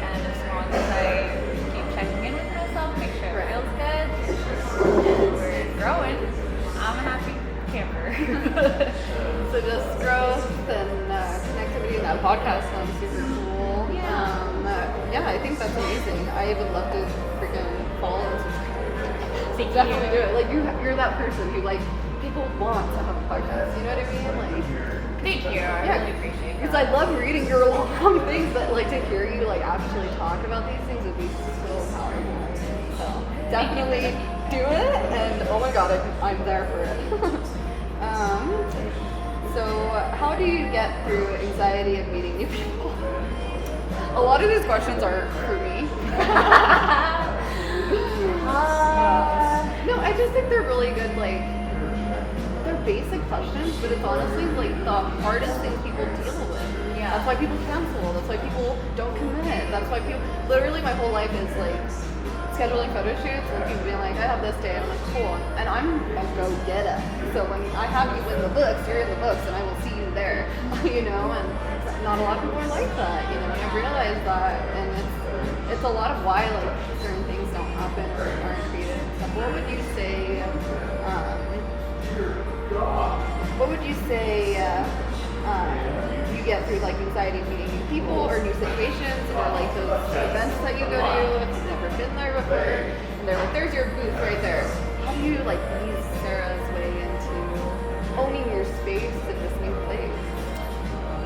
[SPEAKER 3] And as long as I keep checking in with myself, make sure it feels good, and we're growing, I'm a happy camper.
[SPEAKER 2] So just growth and connectivity in that podcast sounds super cool. Yeah, I think that's amazing. I would love to freaking follow and subscribe. Definitely do it. Like you're that person who like people want to have a podcast. You know what I mean? Like.
[SPEAKER 3] Thank you. I really appreciate it.
[SPEAKER 2] Because I love reading your long things, but like to hear you like actually talk about these things would be so powerful. So definitely do it, and oh my god, I'm there for it. So how do you get through anxiety of meeting new people? A lot of these questions are for me. No, I just think they're really good, like, they're basic questions, but it's honestly like the hardest thing people deal with.
[SPEAKER 3] Yeah.
[SPEAKER 2] That's why people cancel, that's why people don't commit, that's why people, literally my whole life is like, scheduling photo shoots and people being like, I have this day, and I'm like, cool, and I'm a go-getter. So when I have you in the books, you're in the books, and I will see you there, you know, and not a lot of people are like that, you know, and I've realized that, and it's a lot of why, like, certain things don't happen or aren't created. So what would you say, you get through, like, anxiety of meeting new people or new situations, or, like, those events that you go to, if you've never been there before, and they're like, there's your booth right there. How do you, like, ease Cera's way into owning your space in this new place?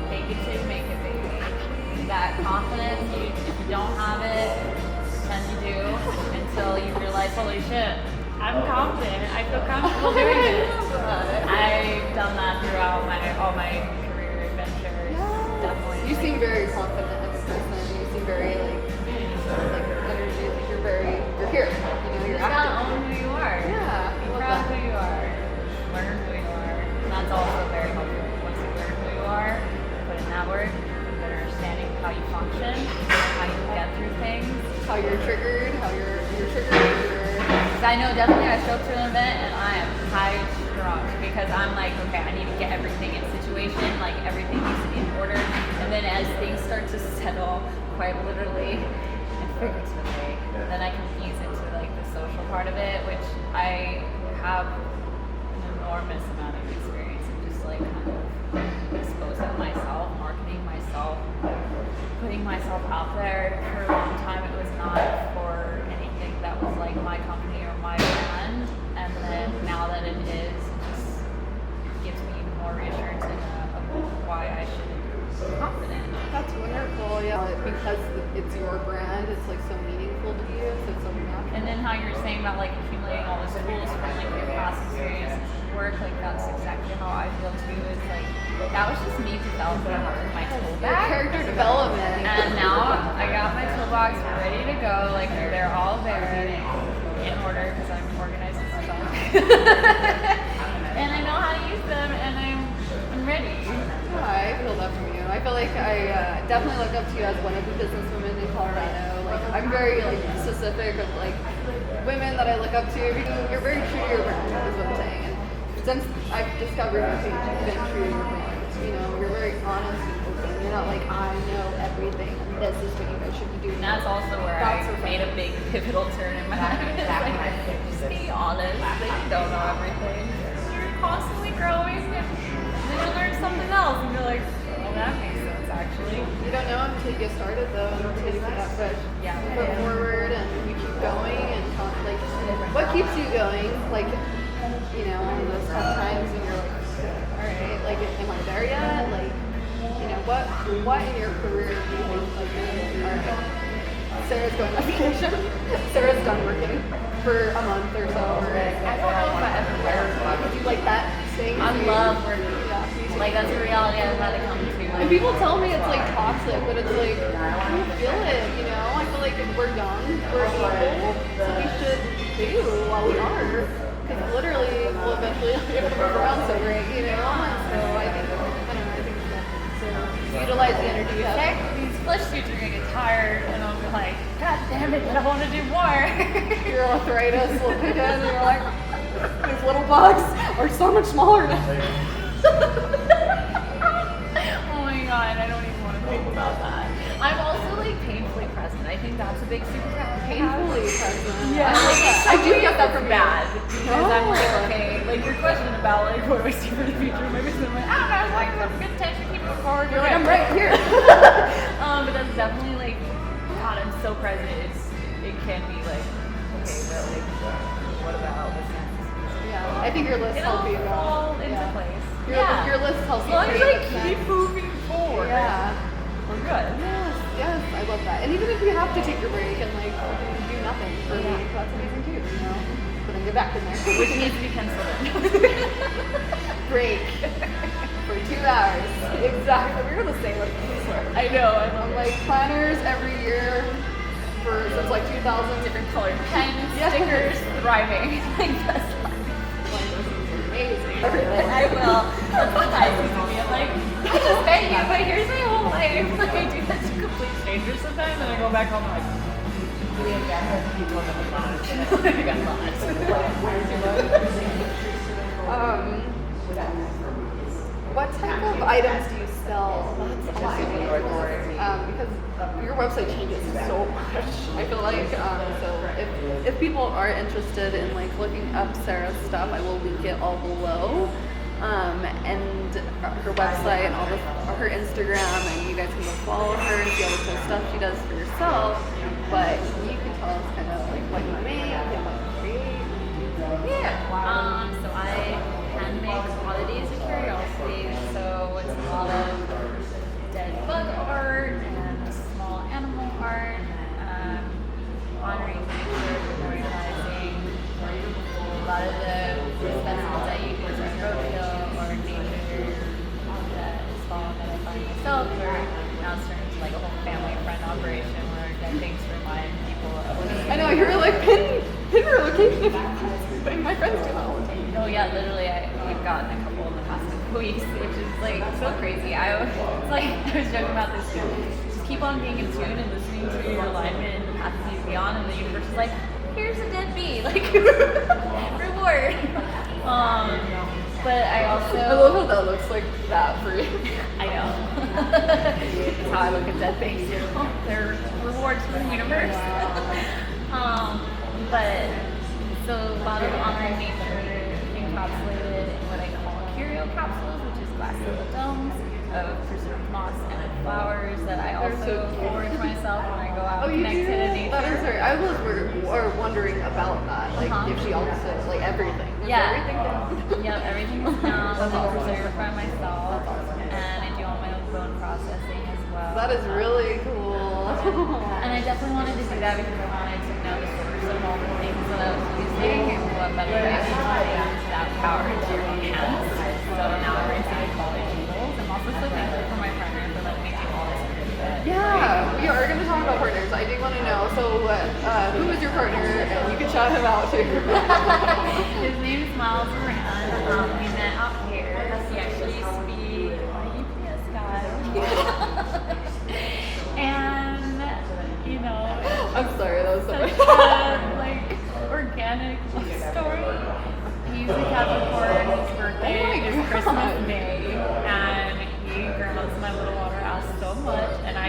[SPEAKER 3] Fake it till you make it, baby. That confidence, if you don't have it, pretend you do until you realize, holy shit, I'm confident. I feel comfortable doing this. I've done that throughout all my career adventures.
[SPEAKER 2] Yeah.
[SPEAKER 3] Definitely.
[SPEAKER 2] You seem very confident as a person. You seem very like energy. Like you're here. You know, you're
[SPEAKER 3] gotta
[SPEAKER 2] active.
[SPEAKER 3] own who you are.
[SPEAKER 2] Yeah.
[SPEAKER 3] Be proud of who you are. Learn who you are. And that's also very helpful. Once you learn who you are, put in that work, understanding how you function, how you get through things.
[SPEAKER 2] How you're triggered, how you're triggered.
[SPEAKER 3] I know definitely I show up to an event and I am high drunk because I'm like, okay, I need to get everything in situation, like everything needs to be in order. And then as things start to settle, quite literally and figuratively, then I can ease into like the social part of it, which I have an enormous amount of experience in just like kind of exposing myself, marketing myself, putting myself out there. For a long time it was not for anything that was like my company or my brand, and then now that it is, it just gives me more reassurance of why I should be confident.
[SPEAKER 2] That's wonderful, yeah. Because it's your brand, it's like so meaningful to you, so it's so natural.
[SPEAKER 3] And then how you're saying about like accumulating all those tools from like your past experiences at work, like that's exactly how I feel too. Is like that was just me developing my tool
[SPEAKER 2] Your
[SPEAKER 3] bag.
[SPEAKER 2] character development.
[SPEAKER 3] And now I got my toolbox ready to go. Like they're all there in order because I'm organized and stuff. And I know how to use them, and I'm ready.
[SPEAKER 2] Yeah, I feel that from you. I feel like I definitely look up to you as one of the businesswomen in Colorado. Like I'm very like specific of like women that I look up to. You're very true to your brand, is what I'm saying. And since I've discovered your page, you've been true to your brand. you know, you're very honest and open. You're not like, I know everything and this is what you guys should be doing.
[SPEAKER 3] And that's also where I made a big pivotal turn in my life. Just be honest. Like, you don't know everything. You're constantly growing, and then you learn something else, and you're like, well, that makes sense, actually.
[SPEAKER 2] You don't know until you get started, though, until you get that fresh foot forward, and you keep going, and like, what keeps you going? Like, you know, in those tough times when you're like, all right, like, am I there yet? Like, you know, what in your career do you think, like, all right, Cera's going on vacation. Cera's done working for a month or so.
[SPEAKER 3] I don't know if I ever will.
[SPEAKER 2] Do you like that thing?
[SPEAKER 3] I love working.
[SPEAKER 2] Yeah.
[SPEAKER 3] Like, that's a reality I've had to come to.
[SPEAKER 2] And people tell me it's like toxic, but it's like, I don't feel it, you know? I feel like we're young, we're able, so we should do while we are. Because literally, we'll eventually come around so great, you know? And so I think, I don't know, I think so utilize the energy you have.
[SPEAKER 3] Okay, these flesh suits are gonna get tired, and I'm like, God damn it, but I want to do more.
[SPEAKER 2] Your arthritis will kick in, and you're like, these little bugs are so much smaller now.
[SPEAKER 3] Oh my god, I don't even want to think about that. I'm also like painfully present. I think that's a big superpower.
[SPEAKER 2] Painfully present.
[SPEAKER 3] Yeah,
[SPEAKER 2] I do get that from
[SPEAKER 3] bad because I'm like, okay, like your question about like what do I see for the future of my business? I'm like, I don't know, it's like some good tension, keep it forward.
[SPEAKER 2] You're like, I'm right here.
[SPEAKER 3] But that's definitely like, God, I'm so present. It can be like, okay, but like, what about what's next?
[SPEAKER 2] Yeah, I think your list
[SPEAKER 3] It'll
[SPEAKER 2] helps you go.
[SPEAKER 3] fall into place.
[SPEAKER 2] Your list helps
[SPEAKER 3] As
[SPEAKER 2] you.
[SPEAKER 3] long as I keep moving forward.
[SPEAKER 2] Yeah.
[SPEAKER 3] We're good.
[SPEAKER 2] Yes, I love that. And even if you have to take your break and like do nothing for a week, that's amazing too, you know? But then get back in there.
[SPEAKER 3] Which needs to be penciled in.
[SPEAKER 2] Break for 2 hours. Exactly. We were the same with this one.
[SPEAKER 3] I know.
[SPEAKER 2] I'm like planners every year since like 2000.
[SPEAKER 3] Different colored pens, stickers, thriving. Like that's
[SPEAKER 2] Amazing.
[SPEAKER 3] everything. I will. That's what I do to me. I'm like, I just met you, but here's my whole life. Like I do that to complete strangers sometimes, and I go back home and I'm like,
[SPEAKER 2] what type of items do you sell? That's a lot. Because your website changes so much. I feel like so if people are interested in like looking up Cera's stuff, I will link it all below. And her website and all her Instagram, and you guys can go follow her and see all the cool stuff she does for yourself. But you can tell us kind of like what you make and what you create.
[SPEAKER 3] Yeah. So I handmade oddities and curiosities. So it's a lot of dead bug art and small animal art, honoring nature, memorializing a lot of the specimens I use are rodeo or nature that is following that I find myself, or now it's turned into like a whole family friend operation where dead things remind people of me.
[SPEAKER 2] I know, you were like pin relocation. My friends do that all the time.
[SPEAKER 3] Oh yeah, literally, we've gotten a couple in the past couple weeks, which is like so crazy. I was joking about this too. Just keep on being in tune and listening to your alignment and the path that you be on, and the universe is like, here's a dead bee, like reward. But I also
[SPEAKER 2] I love how that looks like that for you.
[SPEAKER 3] I know. That's how I look at dead things. They're rewards from the universe. But so a lot of honoring nature encapsulated in what I call curio capsules, which is glass little domes of preserved moss and flowers that I also forward to myself when I go out and connect to nature.
[SPEAKER 2] That is very, I was wondering about that. Like if she also like everything. Everything.
[SPEAKER 3] Yep, everything's down and preserved by myself. And I do all my own bone processing as well.
[SPEAKER 2] That is really cool.
[SPEAKER 3] And I definitely wanted to do that because I wanted to know the source of all the things that I was using and what better way to use that power into your own hands. So now I'm racing to college goals. I'm also so thankful for my partner for letting me do all this good.
[SPEAKER 2] Yeah, we are going to talk about partners. I do want to know. So, who is your partner? And you can shout him out too.
[SPEAKER 3] His name is Madz Cera. We met out here. He actually used to be a UPS guy. And, you know,
[SPEAKER 2] I'm sorry, that was so
[SPEAKER 3] such a, like, organic story. He's a Capricorn. His birthday is Christmas Day. And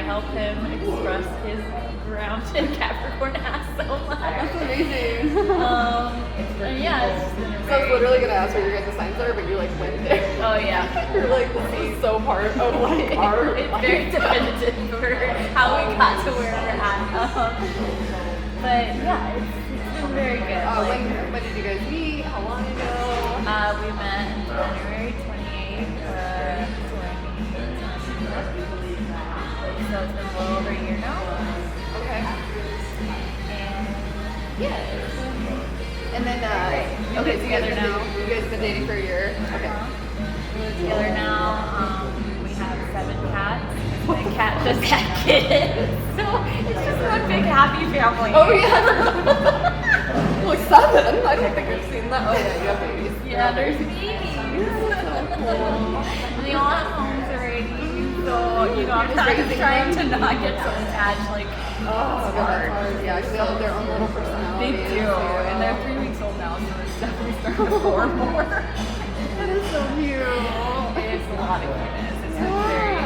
[SPEAKER 3] help him express his grounded Capricorn ass so much.
[SPEAKER 2] That's amazing.
[SPEAKER 3] And yeah, it's just been a
[SPEAKER 2] So I was literally gonna ask what your guys' signs are, but you like went there.
[SPEAKER 3] Oh yeah.
[SPEAKER 2] You're like, this is so part of like our
[SPEAKER 3] It's very definitive for how we got to where we're at. But yeah, it's been very good.
[SPEAKER 2] When did you guys meet? How long ago?
[SPEAKER 3] We met January 28th, 2018. So it's been a little over a year now.
[SPEAKER 2] Okay.
[SPEAKER 3] And yeah.
[SPEAKER 2] And then, okay, so you guys have been dating for a year. Okay.
[SPEAKER 3] We live together now. We have 7 cats. My cat just had kids. So it's just one big happy family.
[SPEAKER 2] Oh yeah. Like 7? I don't think I've seen that. Oh yeah, you have babies.
[SPEAKER 3] Yeah, there's babies. They all have homes already. So, you know, I'm trying to not get so attached. Like,
[SPEAKER 2] oh, that's hard. Yeah, because they all have their own little personality.
[SPEAKER 3] They do. And they're 3 weeks old now, so it's definitely starting to form more.
[SPEAKER 2] That is so cute.
[SPEAKER 3] It's a lot of cuteness. It's very,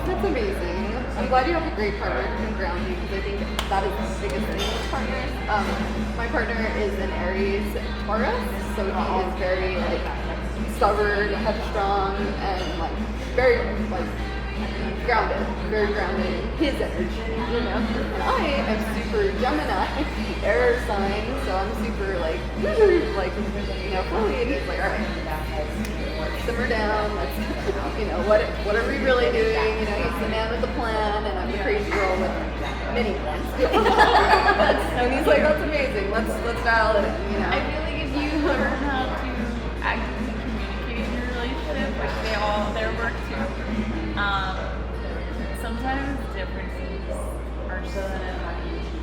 [SPEAKER 2] That's amazing. I'm glad you have a great partner who can ground you because I think that is the biggest thing with partners. My partner is an Aries Taurus, so he is very like stubborn, headstrong, and like very like grounded, very grounded in his energy, you know. And I am super Gemini, air sign, so I'm super like you know, fully, and he's like, all right, simmer down, let's, you know, what are we really doing? You know, he's the man with the plan, and I'm the crazy girl with many plans. And he's like, that's amazing, let's dial it in, you know.
[SPEAKER 3] I feel like if you learn how to actively communicate in your relationship, like their work too, sometimes differences are so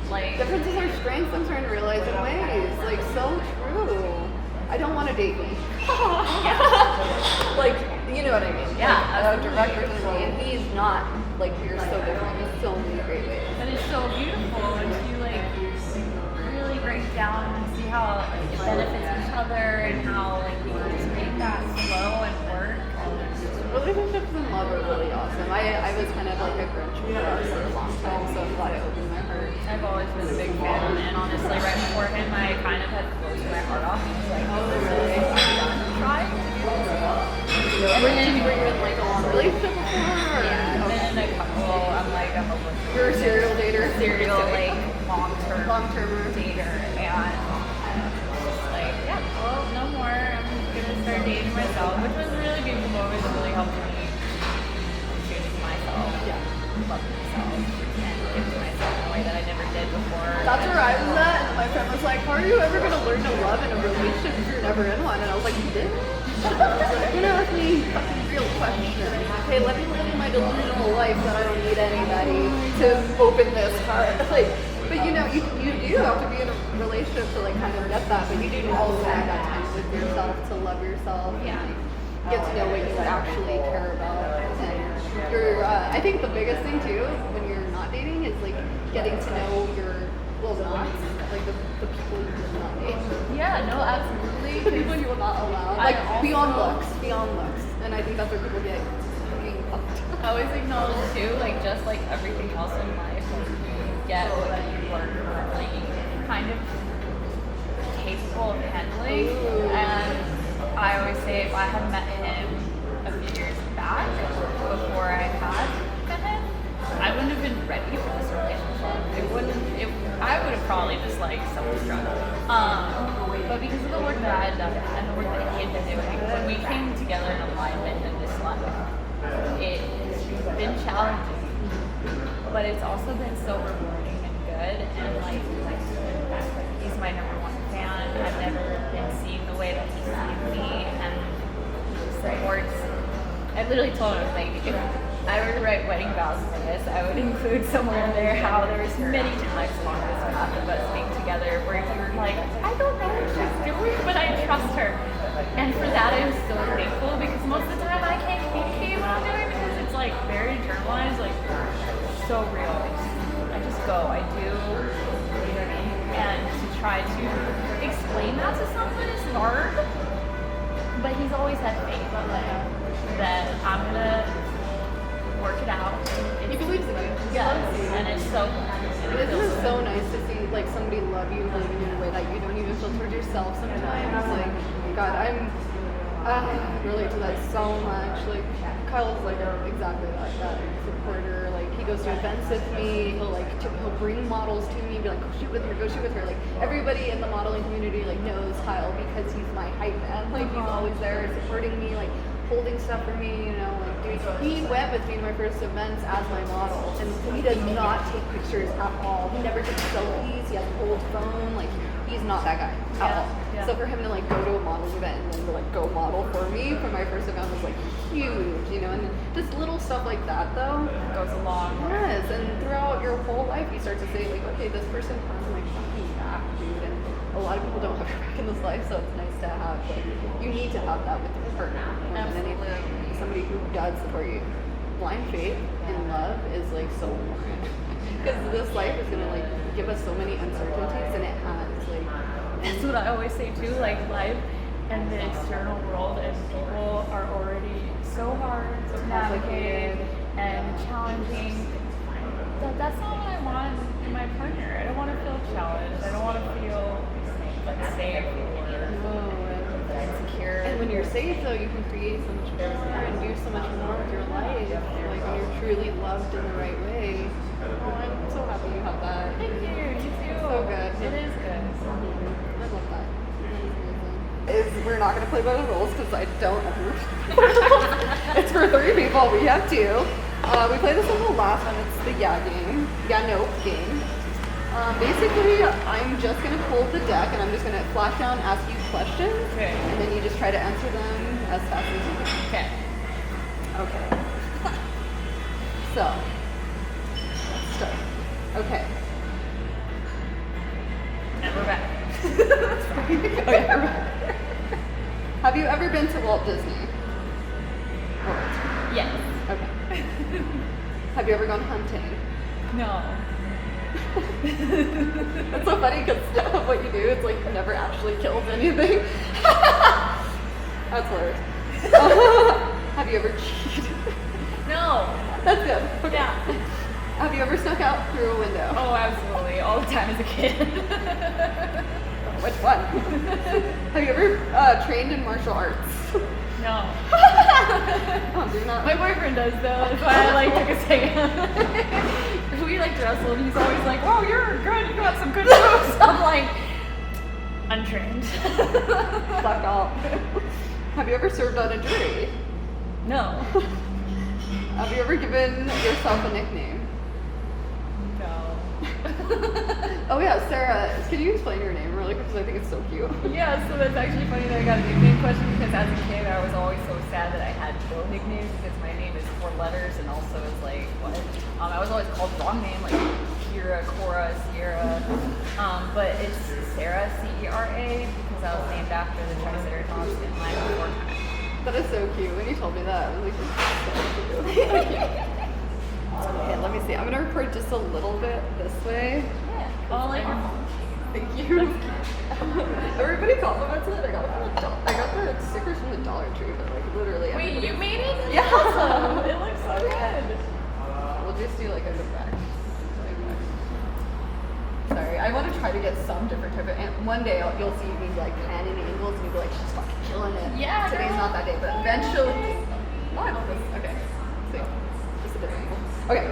[SPEAKER 3] like...
[SPEAKER 2] Differences are strengths, I'm starting to realize in ways, like so true. I don't want to date me. Like, you know what I mean?
[SPEAKER 3] Yeah.
[SPEAKER 2] Like, a director to me, and he's not, like, we're so different in so many great ways.
[SPEAKER 3] But it's so beautiful if you like really break down and see how it benefits each other and how like you can just make that flow and work.
[SPEAKER 2] Relationships and love are really awesome. I was kind of like a Grinch for us for a long time, so I'm glad I opened my heart.
[SPEAKER 3] I've always been a big fan, and honestly, right before him, I kind of had closed my heart off. I was like, oh, really? I'm trying to do this.
[SPEAKER 2] Were you in like a long relationship before?
[SPEAKER 3] Yeah, I've been in a couple. I'm like a hopeless.
[SPEAKER 2] You're a serial dater?
[SPEAKER 3] Serial, like, long-term
[SPEAKER 2] dater.
[SPEAKER 3] And just like, yeah, well, no more. I'm gonna start dating myself, which was really beautiful. It was really helped me choose myself, love myself, and give to myself in a way that I never did before.
[SPEAKER 2] That's where I was at, and my friend was like, how are you ever gonna learn to love in a relationship if you're never in one? And I was like, you did? You're gonna ask me fucking real questions. Okay, let me live my delusional life that I don't need anybody to open this heart. Like, but you know, you do have to be in a relationship to like kind of get that, but you do also have that time with yourself to love yourself and like, get to know what you actually care about. And you're, I think the biggest thing too when you're not dating is like getting to know your not, like the people you will not date.
[SPEAKER 3] Yeah, no, absolutely.
[SPEAKER 2] The people you will not allow. Like beyond looks. And I think that's where people get fucking fucked.
[SPEAKER 3] I always acknowledge too, like just like everything else in life, like you get what you are currently kind of capable of handling. And I always say if I had met him a few years back before I had met him, I wouldn't have been ready for this relationship. I would have probably just like self-destruct. But because of the work that I had done and the work that he had been doing, when we came together in alignment in this life, it's been challenging, but it's also been so rewarding and good. And like he's my #1 fan. I've never been seen the way that he's seen me, and he supports. I literally told him, like, if I were to write wedding vows for this, I would include somewhere in there how there was many times along this path of us being together where you were like, I don't know what she's doing, but I trust her. And for that, I'm so thankful because most of the time I can't communicate what I'm doing because it's like very internalized, like so real. I just go, I do, you know what I mean? And to try to explain that to someone is hard, but he's always had faith that I'm gonna work it out.
[SPEAKER 2] He believes in you. He
[SPEAKER 3] Yes,
[SPEAKER 2] loves you.
[SPEAKER 3] and it's so.
[SPEAKER 2] Isn't it so nice to see like somebody love you, love you in a way that you don't even feel towards yourself sometimes? Like, God, I relate to that so much. Like, Kyle's like exactly that supporter. Like, he goes to events with me. He'll bring models to me, be like, go shoot with her, go shoot with her. Like, everybody in the modeling community like knows Kyle because he's my hype man. Like, he's always there supporting me, like holding stuff for me, you know, like he went with me to my first events as my model, and he does not take pictures at all. He never takes selfies. He has an old phone. Like, he's not that guy at all. Yeah. So for him to like go to a modeling event and then to like go model for me for my first event was like huge, you know. And just little stuff like that though
[SPEAKER 3] goes a long way.
[SPEAKER 2] Yes, and throughout your whole life you start to say like, okay, this person has my fucking back, dude. And a lot of people don't have your back in this life, so it's nice to have. Like, you need to have that with your partner.
[SPEAKER 3] Absolutely.
[SPEAKER 2] Somebody who does support you. Blind faith in love is like so important, because this life is gonna like give us so many uncertainties, and it has like.
[SPEAKER 3] That's what I always say too. Like, life and the external world and people are already so hard to navigate and challenging. That's not what I want in my partner. I don't want to feel challenged. I don't want to feel unsafe or insecure.
[SPEAKER 2] And when you're safe, though, you can create so much more and do so much more with your life. Like, when you're truly loved in the right way. Oh, I'm so happy you have that.
[SPEAKER 3] Thank you. You too.
[SPEAKER 2] So good.
[SPEAKER 3] It is good.
[SPEAKER 2] I love that. We're not going to play by the rules because I don't ever. It's for 3 people. We have 2. We play this on the last one. It's the yeah game. Yeah, no game. Basically, I'm just going to pull the deck and I'm just going to flash down, ask you questions.
[SPEAKER 3] Okay.
[SPEAKER 2] And then you just try to answer them as fast as you can.
[SPEAKER 3] Okay.
[SPEAKER 2] Okay. So, let's start. Okay.
[SPEAKER 3] And we're back.
[SPEAKER 2] Okay, we're back. Have you ever been to Walt Disney World?
[SPEAKER 3] Yes.
[SPEAKER 2] Okay. Have you ever gone hunting?
[SPEAKER 3] No.
[SPEAKER 2] That's so funny because what you do, it's like never actually killed anything. That's hilarious. Have you ever cheated?
[SPEAKER 3] No.
[SPEAKER 2] That's good. Okay.
[SPEAKER 3] Yeah.
[SPEAKER 2] Have you ever snuck out through a window?
[SPEAKER 3] Oh, absolutely. All the time as a kid.
[SPEAKER 2] Which one? Have you ever trained in martial arts?
[SPEAKER 3] No.
[SPEAKER 2] Oh, do not.
[SPEAKER 3] My boyfriend does though. That's why I like took a second. We like to wrestle, and he's always like, "Whoa, you're good. You got some good moves." I'm like, untrained.
[SPEAKER 2] Fuck off. Have you ever served on a jury?
[SPEAKER 3] No.
[SPEAKER 2] Have you ever given yourself a nickname?
[SPEAKER 3] No.
[SPEAKER 2] Oh yeah, Cera. Can you explain your name really quick? Because I think it's so cute.
[SPEAKER 3] Yeah, so that's actually funny that I got a nickname question, because as a kid I was always so sad that I had no nicknames, because my name is 4 letters and also is like what? I was always called the wrong name, like Kira, Cora, Sierra. But it's Cera, C-E-R-A, because I was named after the Triceratops in line before time.
[SPEAKER 2] That is so cute. When you told me that, I was like, this is so cute. Okay, let me see. I'm gonna record just a little bit this way.
[SPEAKER 3] Yeah. Oh, like your phone.
[SPEAKER 2] Thank you. Everybody compliments it. I got the stickers from the Dollar Tree, but like literally.
[SPEAKER 3] Wait, you made it?
[SPEAKER 2] Yeah.
[SPEAKER 3] Awesome. It looks so good.
[SPEAKER 2] We'll just do like a good back. Sorry, I want to try to get some different type of. And one day you'll see me like panning angles, and you'll be like, she's fucking killing it.
[SPEAKER 3] Yeah.
[SPEAKER 2] Today's
[SPEAKER 3] girl.
[SPEAKER 2] not that day, but eventually. Oh, I love this. Okay. See, just a different angle. Okay.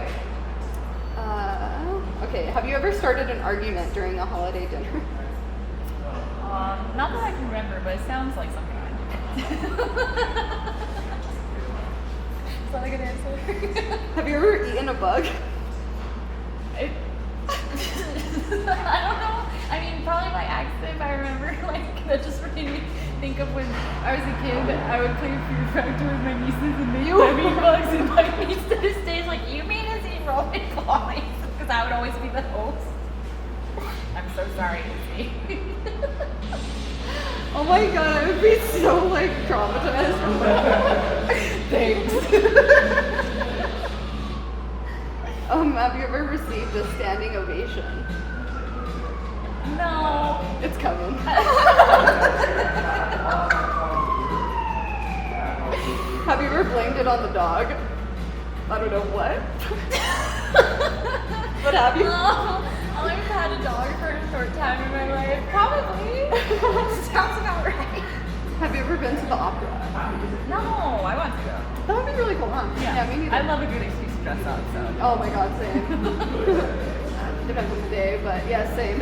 [SPEAKER 2] Okay. Have you ever started an argument during a holiday dinner?
[SPEAKER 3] Not that I can remember, but it sounds like something I do. Is that a good answer?
[SPEAKER 2] Have you ever eaten a bug?
[SPEAKER 3] I don't know. I mean, probably by accident, but I remember, like, that just made me think of when I was a kid, I would play Fear Factor with my nieces, and they would eat bugs, and my niece to this day is like, you made us eat rolling points, because I would always be the host. I'm so sorry, Izzy.
[SPEAKER 2] Oh my god, I would be so like traumatized from that. Thanks. Have you ever received a standing ovation?
[SPEAKER 3] No.
[SPEAKER 2] It's coming. Have you ever blamed it on the dog? I don't know what. What have you?
[SPEAKER 3] I'll have had a dog for a short time in my life. Probably. Sounds about right.
[SPEAKER 2] Have you ever been to the opera?
[SPEAKER 3] No, I want to go.
[SPEAKER 2] That would be really cool, huh?
[SPEAKER 3] Yeah,
[SPEAKER 2] Me neither.
[SPEAKER 3] I love a good excuse to dress up, so.
[SPEAKER 2] Oh my god, same. Depends on the day, but yeah, same.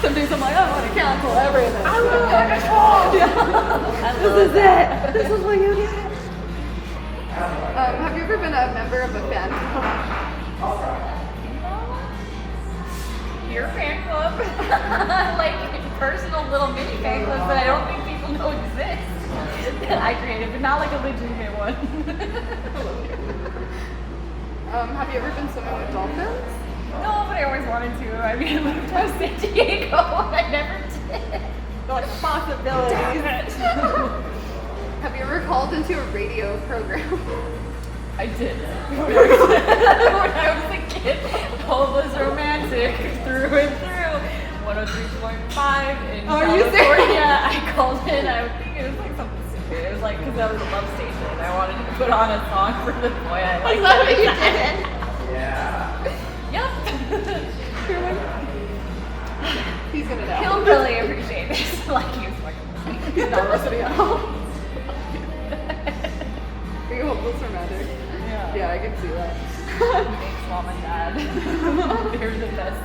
[SPEAKER 2] Some days I'm like, I want to cancel everything.
[SPEAKER 3] I will have a call!
[SPEAKER 2] This is it! This is what you get! Have you ever been a member of a fan club?
[SPEAKER 3] Your fan club? Like personal little mini fan clubs that I don't think people know exist. That I created, but not like a legitimate one.
[SPEAKER 2] Have you ever been swimming with dolphins?
[SPEAKER 3] No, but I always wanted to. I mean, I lived out of San Diego and I never did.
[SPEAKER 2] Like possibilities. Have you ever called into a radio program?
[SPEAKER 3] I did. When I was a kid, Paul was romantic through and through. 103.5 in California. I called in. I think it was like something stupid. It was like because that was a love station. I wanted to put on a song for the boy I liked.
[SPEAKER 2] Is that what you did?
[SPEAKER 3] Yep.
[SPEAKER 2] He's gonna know.
[SPEAKER 3] He'll really appreciate this. Like he was fucking listening.
[SPEAKER 2] He's not listening at all. Are you hopeless romantic? Yeah, I can see that.
[SPEAKER 3] Thanks, mom and dad. They're the best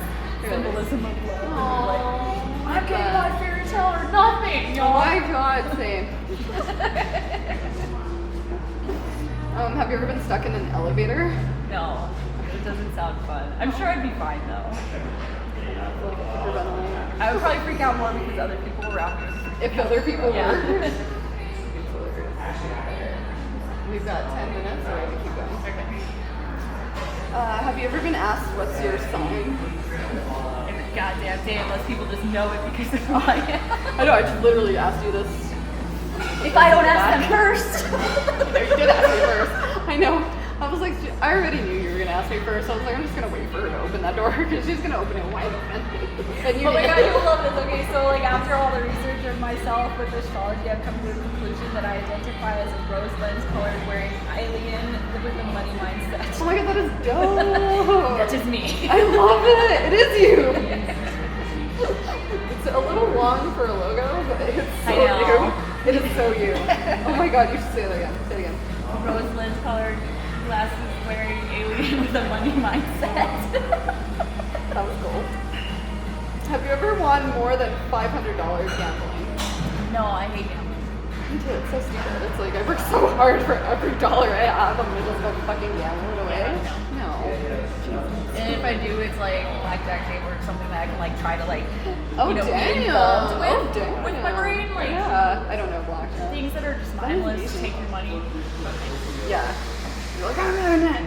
[SPEAKER 3] symbolism of love. Like, I'm getting my fairy tale or nothing, y'all.
[SPEAKER 2] Oh my god, same. Have you ever been stuck in an elevator?
[SPEAKER 3] No, it doesn't sound fun. I'm sure I'd be fine though. I would probably freak out more because other people around me.
[SPEAKER 2] If other people
[SPEAKER 3] Yeah.
[SPEAKER 2] were. We've got 10 minutes, so we keep going.
[SPEAKER 3] Okay.
[SPEAKER 2] Have you ever been asked what's your sign?
[SPEAKER 3] Every goddamn day, unless people just know it because they're lying.
[SPEAKER 2] I know, I just literally asked you this.
[SPEAKER 3] If I don't ask them first.
[SPEAKER 2] No, you did ask me first. I know. I was like, I already knew you were gonna ask me first. I was like, I'm just gonna wait for her to open that door because she's gonna open it wide open. And you
[SPEAKER 3] Oh my
[SPEAKER 2] did.
[SPEAKER 3] god, you'll love this. Okay, so like after all the research of myself with astrology, I've come to the conclusion that I identify as a rose lens colored wearing alien with a money mindset.
[SPEAKER 2] Oh my god, that is dope.
[SPEAKER 3] That's just me.
[SPEAKER 2] I love it. It is you. It's a little long for a logo, but it's so
[SPEAKER 3] I know.
[SPEAKER 2] you. It is so you. Oh my god, you should say that again. Say it again.
[SPEAKER 3] Rose lens colored glasses wearing alien with a money mindset.
[SPEAKER 2] That was gold. Have you ever won more than $500 gambling?
[SPEAKER 3] No, I hate gambling.
[SPEAKER 2] Me too. It's so stupid. It's like I work so hard for every dollar I have. I'm gonna just go fucking gamble it away. No.
[SPEAKER 3] And if I do, it's like blackjack table or something that I can like try to like,
[SPEAKER 2] Oh,
[SPEAKER 3] you know,
[SPEAKER 2] damn.
[SPEAKER 3] be involved with,
[SPEAKER 2] Oh, damn.
[SPEAKER 3] with my brain. Like
[SPEAKER 2] Yeah. I don't know blackjack.
[SPEAKER 3] things that are just
[SPEAKER 2] That is
[SPEAKER 3] mindless,
[SPEAKER 2] easy.
[SPEAKER 3] take your money.
[SPEAKER 2] Yeah. You're like, I'm in it.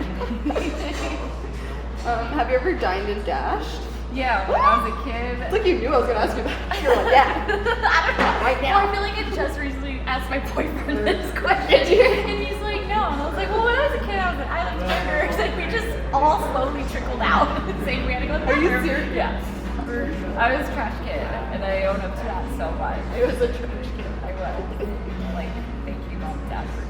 [SPEAKER 2] Have you ever dined and dashed?
[SPEAKER 3] Yeah, when I was a kid.
[SPEAKER 2] It's like you knew I was gonna ask you that. You're like, yeah.
[SPEAKER 3] I don't know.
[SPEAKER 2] Right now.
[SPEAKER 3] Well, I feel like I just recently asked my boyfriend this question, and he's like, no. And I was like, well, when I was a kid, I was like, I like hamburgers, and we just all slowly trickled out, saying we had to go to the
[SPEAKER 2] Are you
[SPEAKER 3] bathroom.
[SPEAKER 2] serious?
[SPEAKER 3] Yeah. I was a trash kid, and I own up to that so much.
[SPEAKER 2] It was a trash can.
[SPEAKER 3] I was. Like, thank you, mom and dad, for